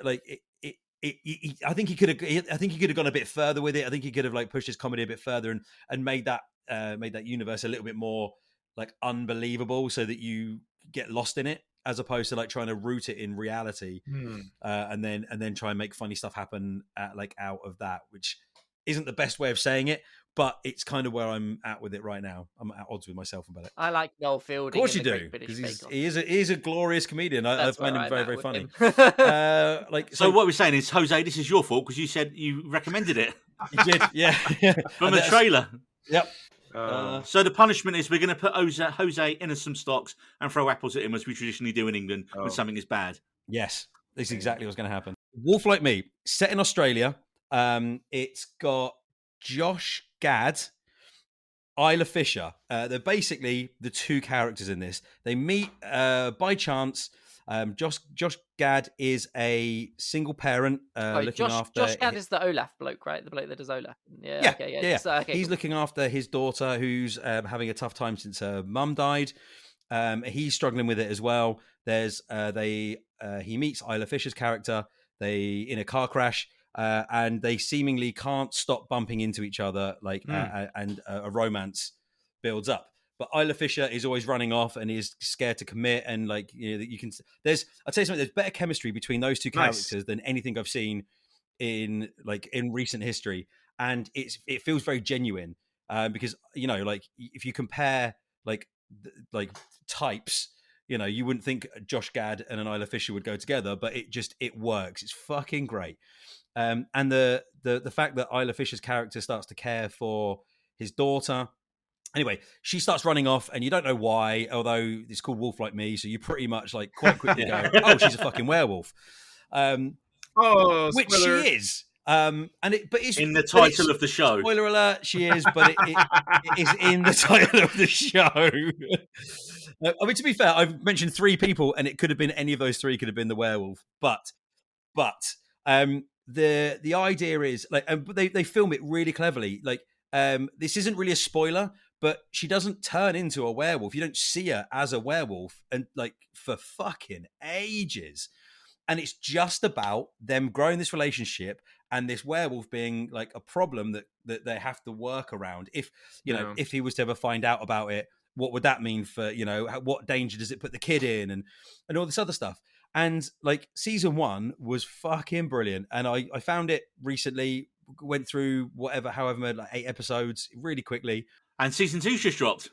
Speaker 3: think he could have gone a bit further with it. I think he could have like pushed his comedy a bit further and made that universe a little bit more like unbelievable, so that you get lost in it, as opposed to like trying to root it in reality, and then try and make funny stuff happen out of that, which isn't the best way of saying it, but it's kind of where I'm at with it right now. I'm at odds with myself about it.
Speaker 1: I like Noel Fielding. Of
Speaker 3: course you do, because he is a glorious comedian. I find him very, very funny.
Speaker 2: So what we're saying is, Jose, this is your fault because you said you recommended it.
Speaker 3: You did, yeah.
Speaker 2: From the trailer.
Speaker 3: Yep.
Speaker 2: So the punishment is we're going to put Jose in some stocks and throw apples at him, as we traditionally do in England when something is bad.
Speaker 3: Yes, this is exactly what's going to happen. Wolf Like Me, set in Australia. It's got Josh Gad, Isla Fisher. They're basically the 2 characters in this. They meet by chance. Josh Gad is a single parent looking after...
Speaker 1: Josh Gad is the Olaf bloke, right? The bloke that does Olaf. Yeah. Okay. So,
Speaker 3: he's looking after his daughter, who's having a tough time since her mum died. He's struggling with it as well. He meets Isla Fisher's character. They in a car crash, and they seemingly can't stop bumping into each other, and a romance builds up. But Isla Fisher is always running off and is scared to commit. And I'd tell you something, there's better chemistry between those 2 characters than anything I've seen in recent history. And it feels very genuine, because, if you compare types, you wouldn't think Josh Gad and an Isla Fisher would go together, but it works. It's fucking great. And the fact that Isla Fisher's character starts to care for his daughter. Anyway, she starts running off, and you don't know why, although it's called Wolf Like Me, so you pretty much quite quickly go, oh, she's a fucking werewolf. Which she is. But it's
Speaker 2: in the title of the show.
Speaker 3: Spoiler alert, she is, but it is in the title of the show. I mean, to be fair, I've mentioned 3 people, and it could have been any of those 3 could have been the werewolf. But the idea is they film it really cleverly. This isn't really a spoiler, but she doesn't turn into a werewolf. You don't see her as a werewolf and for fucking ages. And it's just about them growing this relationship and this werewolf being a problem that they have to work around. If if he was to ever find out about it, what would that mean for, what danger does it put the kid in and all this other stuff. And season 1 was fucking brilliant. And I found it recently, went through however 8 episodes really quickly.
Speaker 2: And season 2 just dropped.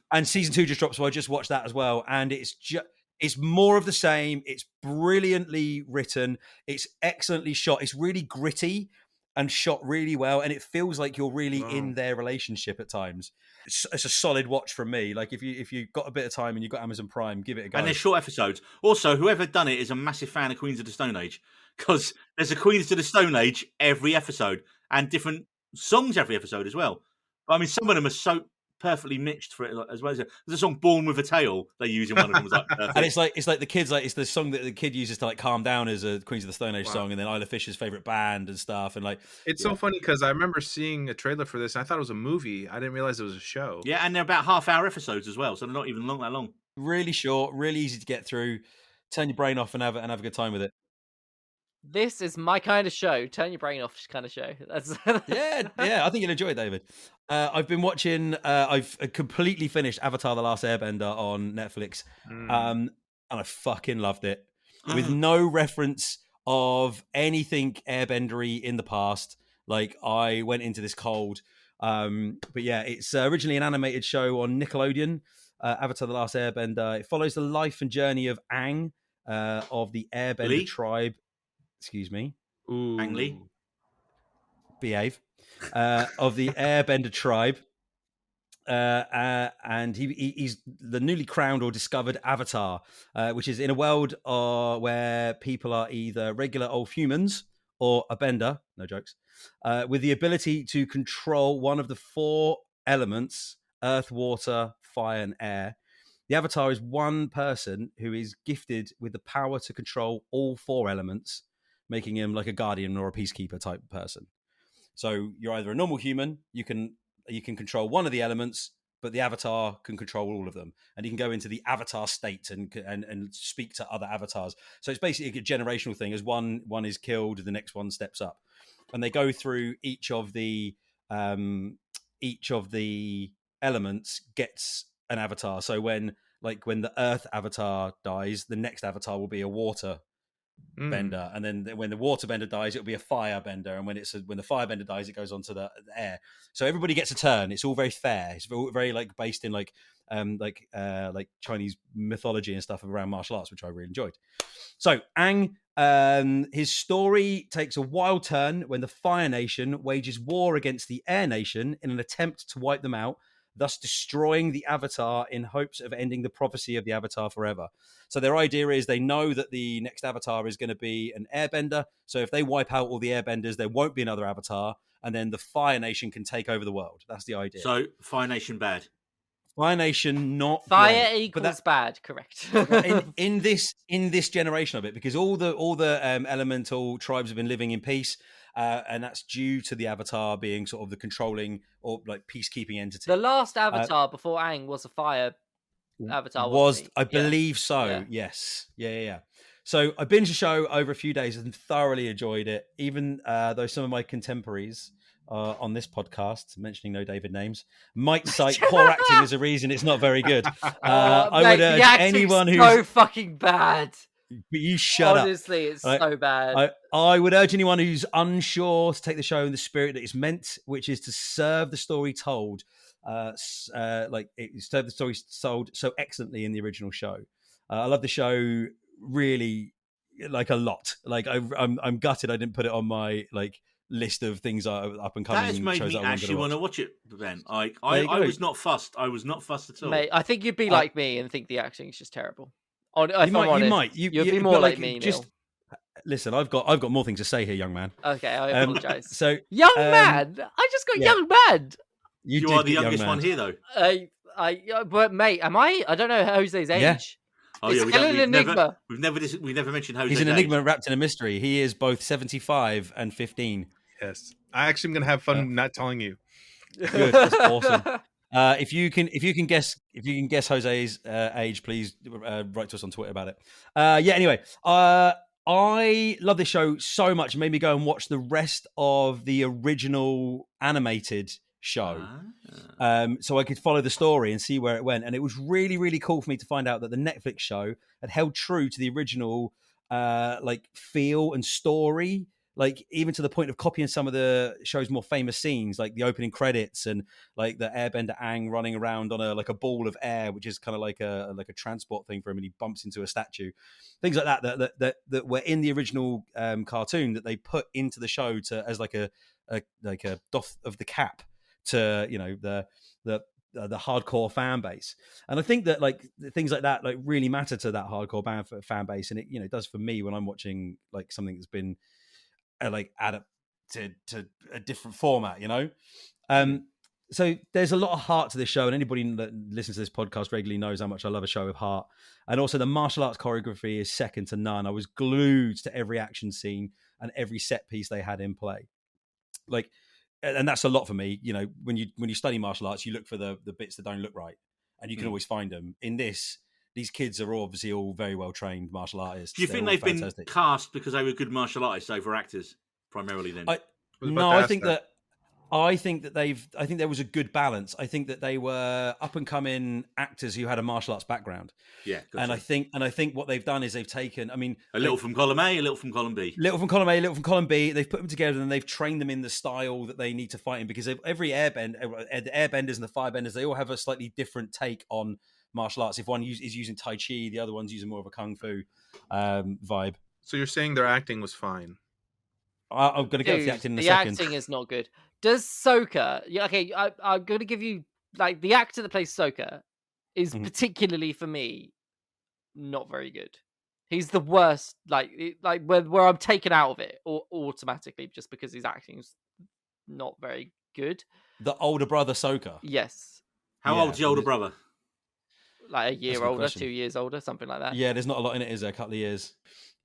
Speaker 3: So I just watched that as well. And it's more of the same. It's brilliantly written. It's excellently shot. It's really gritty and shot really well. And it feels like you're really in their relationship at times. It's a solid watch from me. If you've got a bit of time and you've got Amazon Prime, give it a go.
Speaker 2: And they're short episodes. Also, whoever done it is a massive fan of Queens of the Stone Age, because there's a Queens of the Stone Age every episode and different songs every episode as well. But, I mean, some of them are so perfectly mixed for it as well. There's a song "Born with a Tail" they use in one of them. Was perfect.
Speaker 3: And it's like the kids it's the song that the kid uses to calm down as a Queens of the Stone Age song, and then Isla Fisher's favorite band and stuff. And
Speaker 4: it's so funny because I remember seeing a trailer for this. And I thought it was a movie. I didn't realize it was a show.
Speaker 2: Yeah, and they're about half-hour episodes as well, so they're not even that long.
Speaker 3: Really short, really easy to get through. Turn your brain off and have a good time with it.
Speaker 1: This is my kind of show. Turn your brain off kind of show.
Speaker 3: Yeah. I think you'll enjoy it, David. I've been watching. I've completely finished Avatar: The Last Airbender on Netflix, and I fucking loved it. with no reference of anything airbendery in the past. Like, I went into this cold. But yeah, it's originally an animated show on Nickelodeon, Avatar: The Last Airbender. It follows the life and journey of Aang, of the Airbender
Speaker 2: Lee?
Speaker 3: tribe. Excuse me.
Speaker 4: Ooh.
Speaker 2: Ang Lee?
Speaker 3: Behave. Of the Airbender tribe. And he's the newly crowned or discovered Avatar, which is in a world where people are either regular old humans or a bender, no jokes, with the ability to control one of the 4 elements: earth, water, fire, and air. The Avatar is one person who is gifted with the power to control all 4 elements, making him like a guardian or a peacekeeper type person. So you're either a normal human, you can control one of the elements, but the Avatar can control all of them, and you can go into the Avatar state and speak to other avatars. So it's basically a generational thing. As one is killed, the next one steps up, and they go through each of the elements gets an avatar. So when the Earth Avatar dies, the next Avatar will be a water bender, and then when the water bender dies, it'll be a fire bender, and when the fire bender dies, it goes on to the air. So everybody gets a turn. It's all very fair. It's very like based in like Chinese mythology and stuff around martial arts, which I really enjoyed. So Aang, his story takes a wild turn when the Fire Nation wages war against the Air Nation in an attempt to wipe them out, thus destroying the Avatar in hopes of ending the prophecy of the Avatar forever. So their idea is they know that the next Avatar is going to be an airbender. So if they wipe out all the airbenders, there won't be another Avatar, and then the Fire Nation can take over the world. That's the idea.
Speaker 2: So Fire Nation bad.
Speaker 3: Fire Nation not
Speaker 1: Fire
Speaker 3: great,
Speaker 1: equals bad, correct.
Speaker 3: in this generation of it, because all the elemental tribes have been living in peace, and that's due to the Avatar being sort of the controlling or like peacekeeping entity.
Speaker 1: The last Avatar before Aang was a fire Avatar.
Speaker 3: I believe so.
Speaker 1: Yeah.
Speaker 3: Yes. Yeah. So I binged the show over a few days and thoroughly enjoyed it. Even though some of my contemporaries on this podcast, mentioning no David names, might cite poor acting as a reason it's not very good. I would urge anyone who's
Speaker 1: so fucking bad.
Speaker 3: But you shut
Speaker 1: Honestly, it's so bad.
Speaker 3: I would urge anyone who's unsure to take the show in the spirit that it's meant, which is to serve the story told, serve the story told so excellently in the original show. I love the show really, like, a lot. Like I'm gutted I didn't put it on my list of things up and coming.
Speaker 2: That has made
Speaker 3: shows
Speaker 2: me actually want to watch it, Ben. I was not fussed. I was not fussed at all.
Speaker 1: Mate, I think you'd be like me and think the acting is just terrible. You'd be more like me, Neil.
Speaker 3: Listen, I've got more things to say here, young man.
Speaker 1: Okay, I apologize.
Speaker 3: So,
Speaker 1: young man, I just got young man.
Speaker 2: You are the youngest one here, though.
Speaker 1: But mate, am I? I don't know Jose's age.
Speaker 3: Yeah.
Speaker 2: Oh,
Speaker 1: it's still an enigma.
Speaker 2: We've never mentioned Jose.
Speaker 3: He's an enigma wrapped in a mystery. He is both 75 and 15.
Speaker 4: Yes, I actually am gonna have fun not telling you.
Speaker 3: Good, that's awesome. If you can guess Jose's age, please write to us on Twitter about it. Anyway, I love this show so much. It made me go and watch the rest of the original animated show, so I could follow the story and see where it went. And it was really, really cool for me to find out that the Netflix show had held true to the original feel and story. Like, even to the point of copying some of the show's more famous scenes, like the opening credits and like the airbender Aang running around on a ball of air, which is kind of like a transport thing for him, and he bumps into a statue. Things like that were in the original cartoon that they put into the show as a doff of the cap to the hardcore fan base. And I think that things like that really matter to that hardcore fan base, and it does for me when I'm watching something that's been adapted to a different format, So there's a lot of heart to this show, and anybody that listens to this podcast regularly knows how much I love a show with heart. And also the martial arts choreography is second to none. I was glued to every action scene and every set piece they had in play. And that's a lot for me. When you study martial arts, you look for the bits that don't look right, and you can always find them. In this, these kids are obviously all very well trained martial artists.
Speaker 2: Do you think they've been cast because they were good martial artists over actors primarily? Then
Speaker 3: I think that I think there was a good balance. I think that they were up and coming actors who had a martial arts background.
Speaker 2: Yeah,
Speaker 3: and I think what they've done is they've taken,
Speaker 2: a little from column A, a little from column B.
Speaker 3: Little from column A, little from column B. They've put them together and they've trained them in the style that they need to fight in, because every the airbenders and the firebenders, they all have a slightly different take on martial arts. If one is using Tai Chi, the other one's using more of a Kung Fu vibe.
Speaker 4: So you're saying their acting was fine?
Speaker 3: I'm going to go to the acting in a second.
Speaker 1: The acting is not good. Does Sokka... Yeah, okay, I'm going to give you... Like, the actor that plays Sokka is particularly, for me, not very good. He's the worst, like where I'm taken out of it automatically just because his acting is not very good.
Speaker 3: The older brother Sokka?
Speaker 1: Yes.
Speaker 2: How old's the older brother?
Speaker 1: Like a year older, 2 years older, something like that.
Speaker 3: Yeah, there's not a lot in it, is there? A couple of years.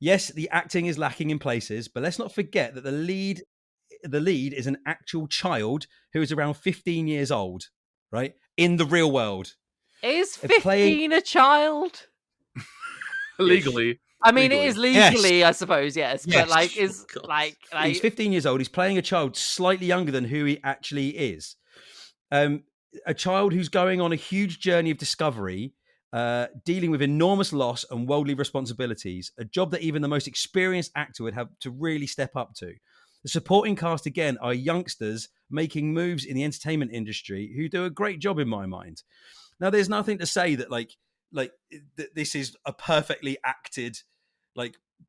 Speaker 3: Yes, the acting is lacking in places, but let's not forget that the lead is an actual child who is around 15 years old, right? In the real world.
Speaker 1: Is 15 a child?
Speaker 4: Legally.
Speaker 1: I mean, it is legally, yes. I suppose, yes. But
Speaker 3: he's 15 years old. He's playing a child slightly younger than who he actually is. A child who's going on a huge journey of discovery, dealing with enormous loss and worldly responsibilities, a job that even the most experienced actor would have to really step up to. The supporting cast, again, are youngsters making moves in the entertainment industry who do a great job in my mind. Now, there's nothing to say that this is a perfectly acted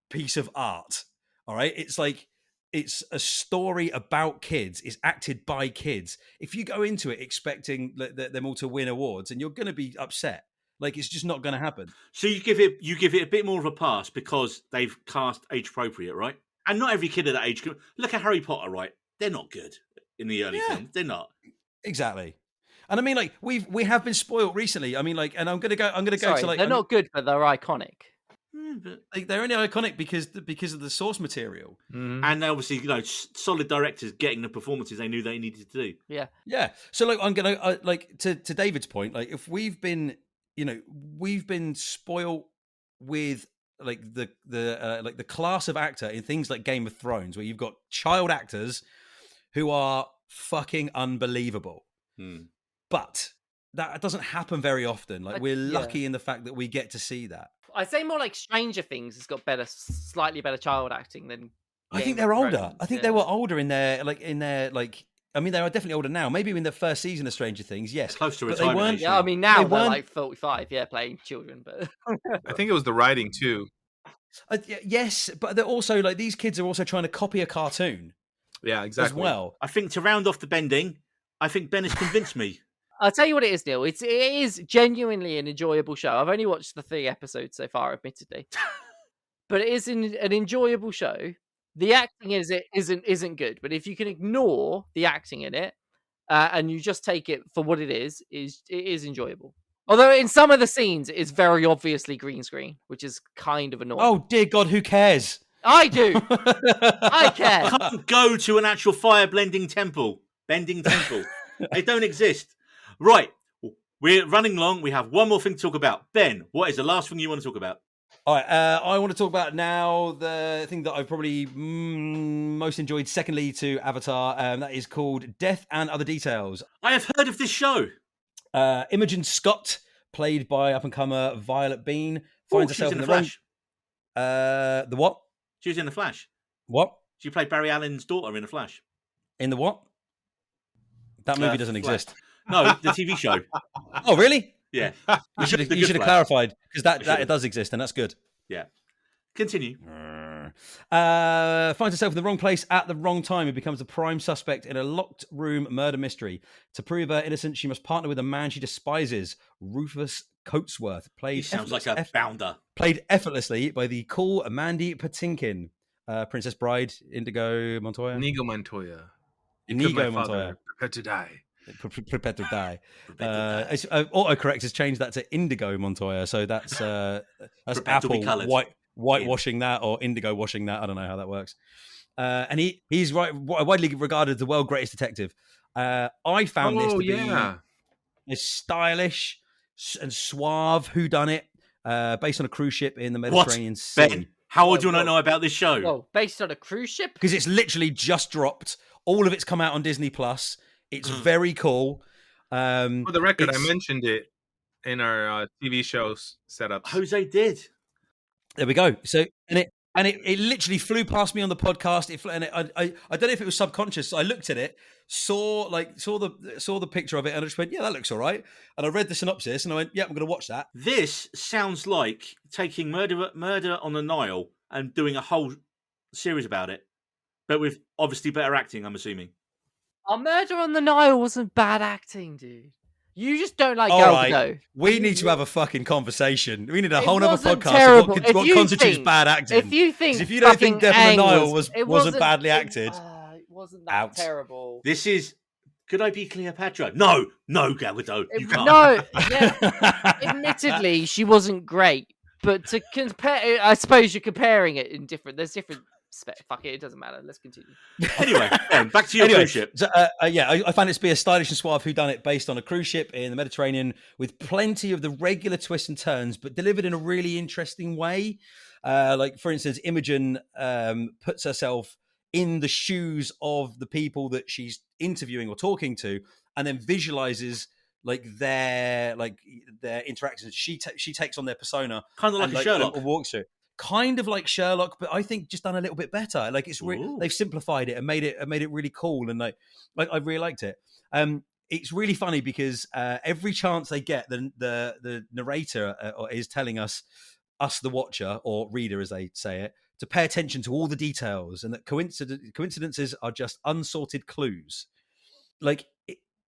Speaker 3: piece of art. All right. It's a story about kids. It's acted by kids. If you go into it expecting them all to win awards, and you're going to be upset. It's just not going to happen.
Speaker 2: So you give it a bit more of a pass because they've cast age appropriate, right? And not every kid at that age. Look at Harry Potter, right? They're not good in the early films. They're not.
Speaker 3: Exactly. And I mean, we have been spoiled recently. I mean, and I'm gonna go to
Speaker 1: they're not good, but they're iconic.
Speaker 3: But they're only iconic because of the source material,
Speaker 2: and obviously, solid directors getting the performances they knew they needed to do.
Speaker 3: Yeah. So I'm gonna to David's point. If we've been spoiled with the class of actor in things like Game of Thrones, where you've got child actors who are fucking unbelievable. But that doesn't happen very often. We're lucky in the fact that we get to see that.
Speaker 1: I'd say more like Stranger Things has got slightly better child acting than.
Speaker 3: I think they're older. I think they were older in their. I mean, they are definitely older now. Maybe in the first season of Stranger Things, yes.
Speaker 2: Close to
Speaker 3: retirement.
Speaker 2: They weren't.
Speaker 1: Yeah, I mean now they're like 45, playing children. But
Speaker 4: I think it was the writing too.
Speaker 3: Yes, but they're also these kids are also trying to copy a cartoon.
Speaker 4: Yeah, exactly.
Speaker 3: As well,
Speaker 2: I think to round off the bending, I think Ben has convinced me.
Speaker 1: I'll tell you what it is, Neil. It is genuinely an enjoyable show. I've only watched the 3 episodes so far, admittedly, but it is an enjoyable show. The acting isn't good, but if you can ignore the acting in it and you just take it for what it is enjoyable. Although in some of the scenes, it is very obviously green screen, which is kind of annoying.
Speaker 3: Oh dear God, who cares?
Speaker 1: I do. I care.
Speaker 2: I can't go to an actual fire bending temple. They don't exist. Right, we're running long. We have one more thing to talk about. Ben, what is the last thing you want to talk about?
Speaker 3: All right, I want to talk about now the thing that I've probably most enjoyed, secondly to Avatar, that is called Death and Other Details.
Speaker 2: I have heard of this show.
Speaker 3: Imogen Scott, played by up-and-comer Violet Bean, finds herself in the
Speaker 2: Flash.
Speaker 3: The what?
Speaker 2: She was in The Flash.
Speaker 3: What?
Speaker 2: She played Barry Allen's daughter in The Flash.
Speaker 3: In the what? That movie doesn't exist.
Speaker 2: No, the TV show.
Speaker 3: Oh, really?
Speaker 2: Yeah.
Speaker 3: You should have clarified, because that it does exist, and that's good.
Speaker 2: Yeah. Continue.
Speaker 3: Finds herself in the wrong place at the wrong time and becomes a prime suspect in a locked room murder mystery. To prove her innocence, she must partner with a man she despises, Rufus Coatsworth,
Speaker 2: He sounds like a founder.
Speaker 3: Played effortlessly by the cool Mandy Patinkin. Princess Bride, Inigo Montoya.
Speaker 4: Inigo Montoya. Prepare to die.
Speaker 3: Prepare to die. Autocorrect has changed that to Indigo Montoya, so that's Apple whitewashing that or indigo washing that. I don't know how that works. And he's widely regarded as the world's greatest detective. I found this to be a stylish and suave whodunit based on a cruise ship in the Mediterranean Sea.
Speaker 2: Ben, How would you not know about this show?
Speaker 1: Well, based on a cruise ship?
Speaker 3: Because it's literally just dropped. All of it's come out on Disney Plus. It's very cool.
Speaker 4: For the record, I mentioned it in our TV show setups.
Speaker 2: Jose did.
Speaker 3: There we go. So it literally flew past me on the podcast. I don't know if it was subconscious. So I looked at it, saw the picture of it, and I just went, yeah, that looks all right. And I read the synopsis, and I went, yeah, I'm going to watch that.
Speaker 2: This sounds like taking Murder on the Nile and doing a whole series about it, but with obviously better acting, I'm assuming.
Speaker 1: Our Murder on the Nile wasn't bad acting, dude. You just don't like
Speaker 3: All
Speaker 1: Gal
Speaker 3: right.
Speaker 1: Gadot.
Speaker 3: We need to have a fucking conversation. We need a whole other
Speaker 1: wasn't
Speaker 3: podcast
Speaker 1: terrible.
Speaker 3: of what constitutes bad acting.
Speaker 1: If you think,
Speaker 3: 'Cause if you don't think Death on the Nile
Speaker 1: it
Speaker 3: wasn't badly acted,
Speaker 1: it wasn't that
Speaker 3: out.
Speaker 1: terrible.
Speaker 2: This is. Could I be Cleopatra? No, Gal Gadot. You can't.
Speaker 1: No, yeah. Admittedly, she wasn't great, but to compare, I suppose you're comparing it in different. There's different. Fuck it, it doesn't matter. Let's continue.
Speaker 2: Anyway, back to your cruise ship.
Speaker 3: So, I find it to be a stylish and suave whodunit based on a cruise ship in the Mediterranean with plenty of the regular twists and turns, but delivered in a really interesting way. Like, for instance, Imogen puts herself in the shoes of the people that she's interviewing or talking to, and then visualizes their interactions. She takes on their persona,
Speaker 2: kind of like a Sherlock.
Speaker 3: Walks through. Kind of like Sherlock, but I think just done a little bit better. Like it's they've simplified it and made it really cool, and I really liked it. It's really funny because every chance they get, the narrator is telling us the watcher or reader, as they say it, to pay attention to all the details, and that coincidences are just unsorted clues. Like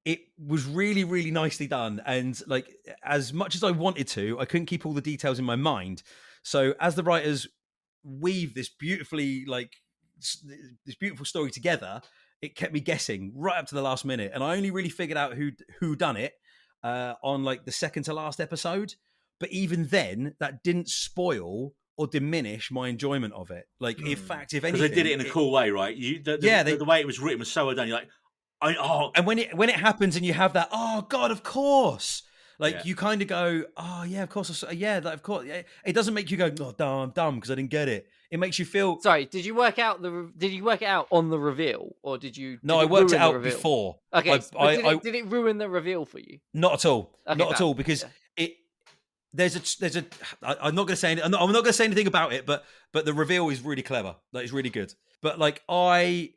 Speaker 3: it was really, really nicely done, and like as much as I wanted to, I couldn't keep all the details in my mind. So as the writers weave this beautiful story together, it kept me guessing right up to the last minute. And I only really figured out who done it on like the second to last episode. But even then, that didn't spoil or diminish my enjoyment of it. Like, in fact, if anything,
Speaker 2: because they did it in a cool way, right? The way it was written was so well done. You're like,
Speaker 3: and when it happens and you have that, oh God, of course. Like you kind of go, oh yeah, of course, of course. Yeah. It doesn't make you go, oh, I'm dumb because I didn't get it. It makes you feel.
Speaker 1: Sorry, did you work it out on the reveal, or did you?
Speaker 3: No, I worked it out before.
Speaker 1: Okay, did it ruin the reveal for you?
Speaker 3: Not at all. Okay, not at all, because there's a. I'm not going to say. I'm not going to say anything about it, but the reveal is really clever. Like, it's really good. But like I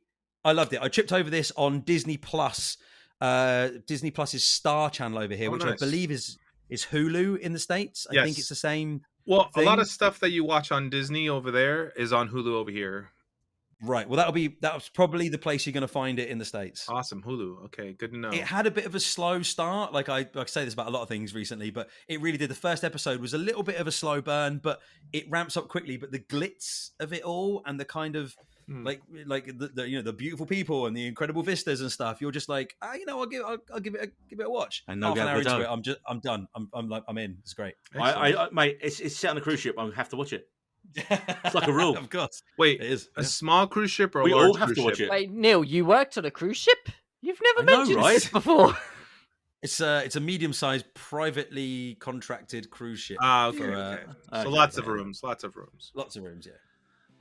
Speaker 3: loved it. I tripped over this on Disney Plus. Disney Plus's Star channel over here, which nice. I believe is Hulu in the States. I think it's the same.
Speaker 4: Well, thing. A lot of stuff that you watch on Disney over there is on Hulu over here.
Speaker 3: Right. Well, that's probably the place you're going to find it in the States.
Speaker 4: Awesome. Hulu. Okay. Good to know.
Speaker 3: It had a bit of a slow start. Like I say this about a lot of things recently, but it really did. The first episode was a little bit of a slow burn, but it ramps up quickly. But the glitz of it all and the kind of like the beautiful people and the incredible vistas and stuff, you're just like, I'll give it a watch.
Speaker 2: And
Speaker 3: half an hour into it, I'm done. I'm in. It's great.
Speaker 2: Mate, it's set on a cruise ship. I have to watch it. It's like a rule.
Speaker 3: Of course.
Speaker 4: Wait, it is a small cruise ship or a large cruise ship?
Speaker 2: Watch it.
Speaker 1: Wait, Neil, you worked on a cruise ship? You've never mentioned this before.
Speaker 3: It's a medium-sized, privately contracted cruise ship.
Speaker 4: Okay. So lots of rooms.
Speaker 3: Lots of rooms, yeah.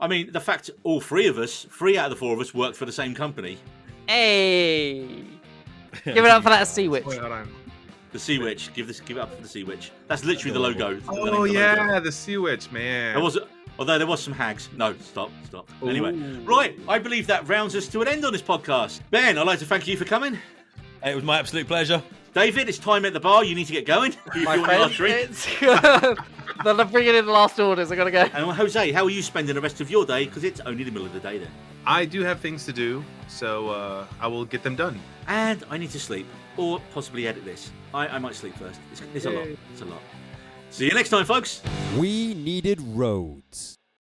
Speaker 2: I mean, the fact all three out of the four of us worked for the same company.
Speaker 1: Hey! Give it up for that Sea Witch.
Speaker 4: Wait, hold on.
Speaker 2: The Sea Witch. Give it up for the Sea Witch. That's literally the logo.
Speaker 4: Oh, yeah, the Sea Witch, man.
Speaker 2: Although there was some hags. No, stop. Ooh. Anyway, right. I believe that rounds us to an end on this podcast. Ben, I'd like to thank you for coming.
Speaker 3: It was my absolute pleasure.
Speaker 2: David, it's time at the bar. You need to get going.
Speaker 1: My friend, they're bringing in the last orders. I gotta go.
Speaker 2: And Jose, how are you spending the rest of your day? Because it's only the middle of the day there.
Speaker 4: I do have things to do, so I will get them done.
Speaker 2: And I need to sleep, or possibly edit this. I might sleep first. It's a lot. It's a lot. See you next time, folks.
Speaker 5: We needed roads.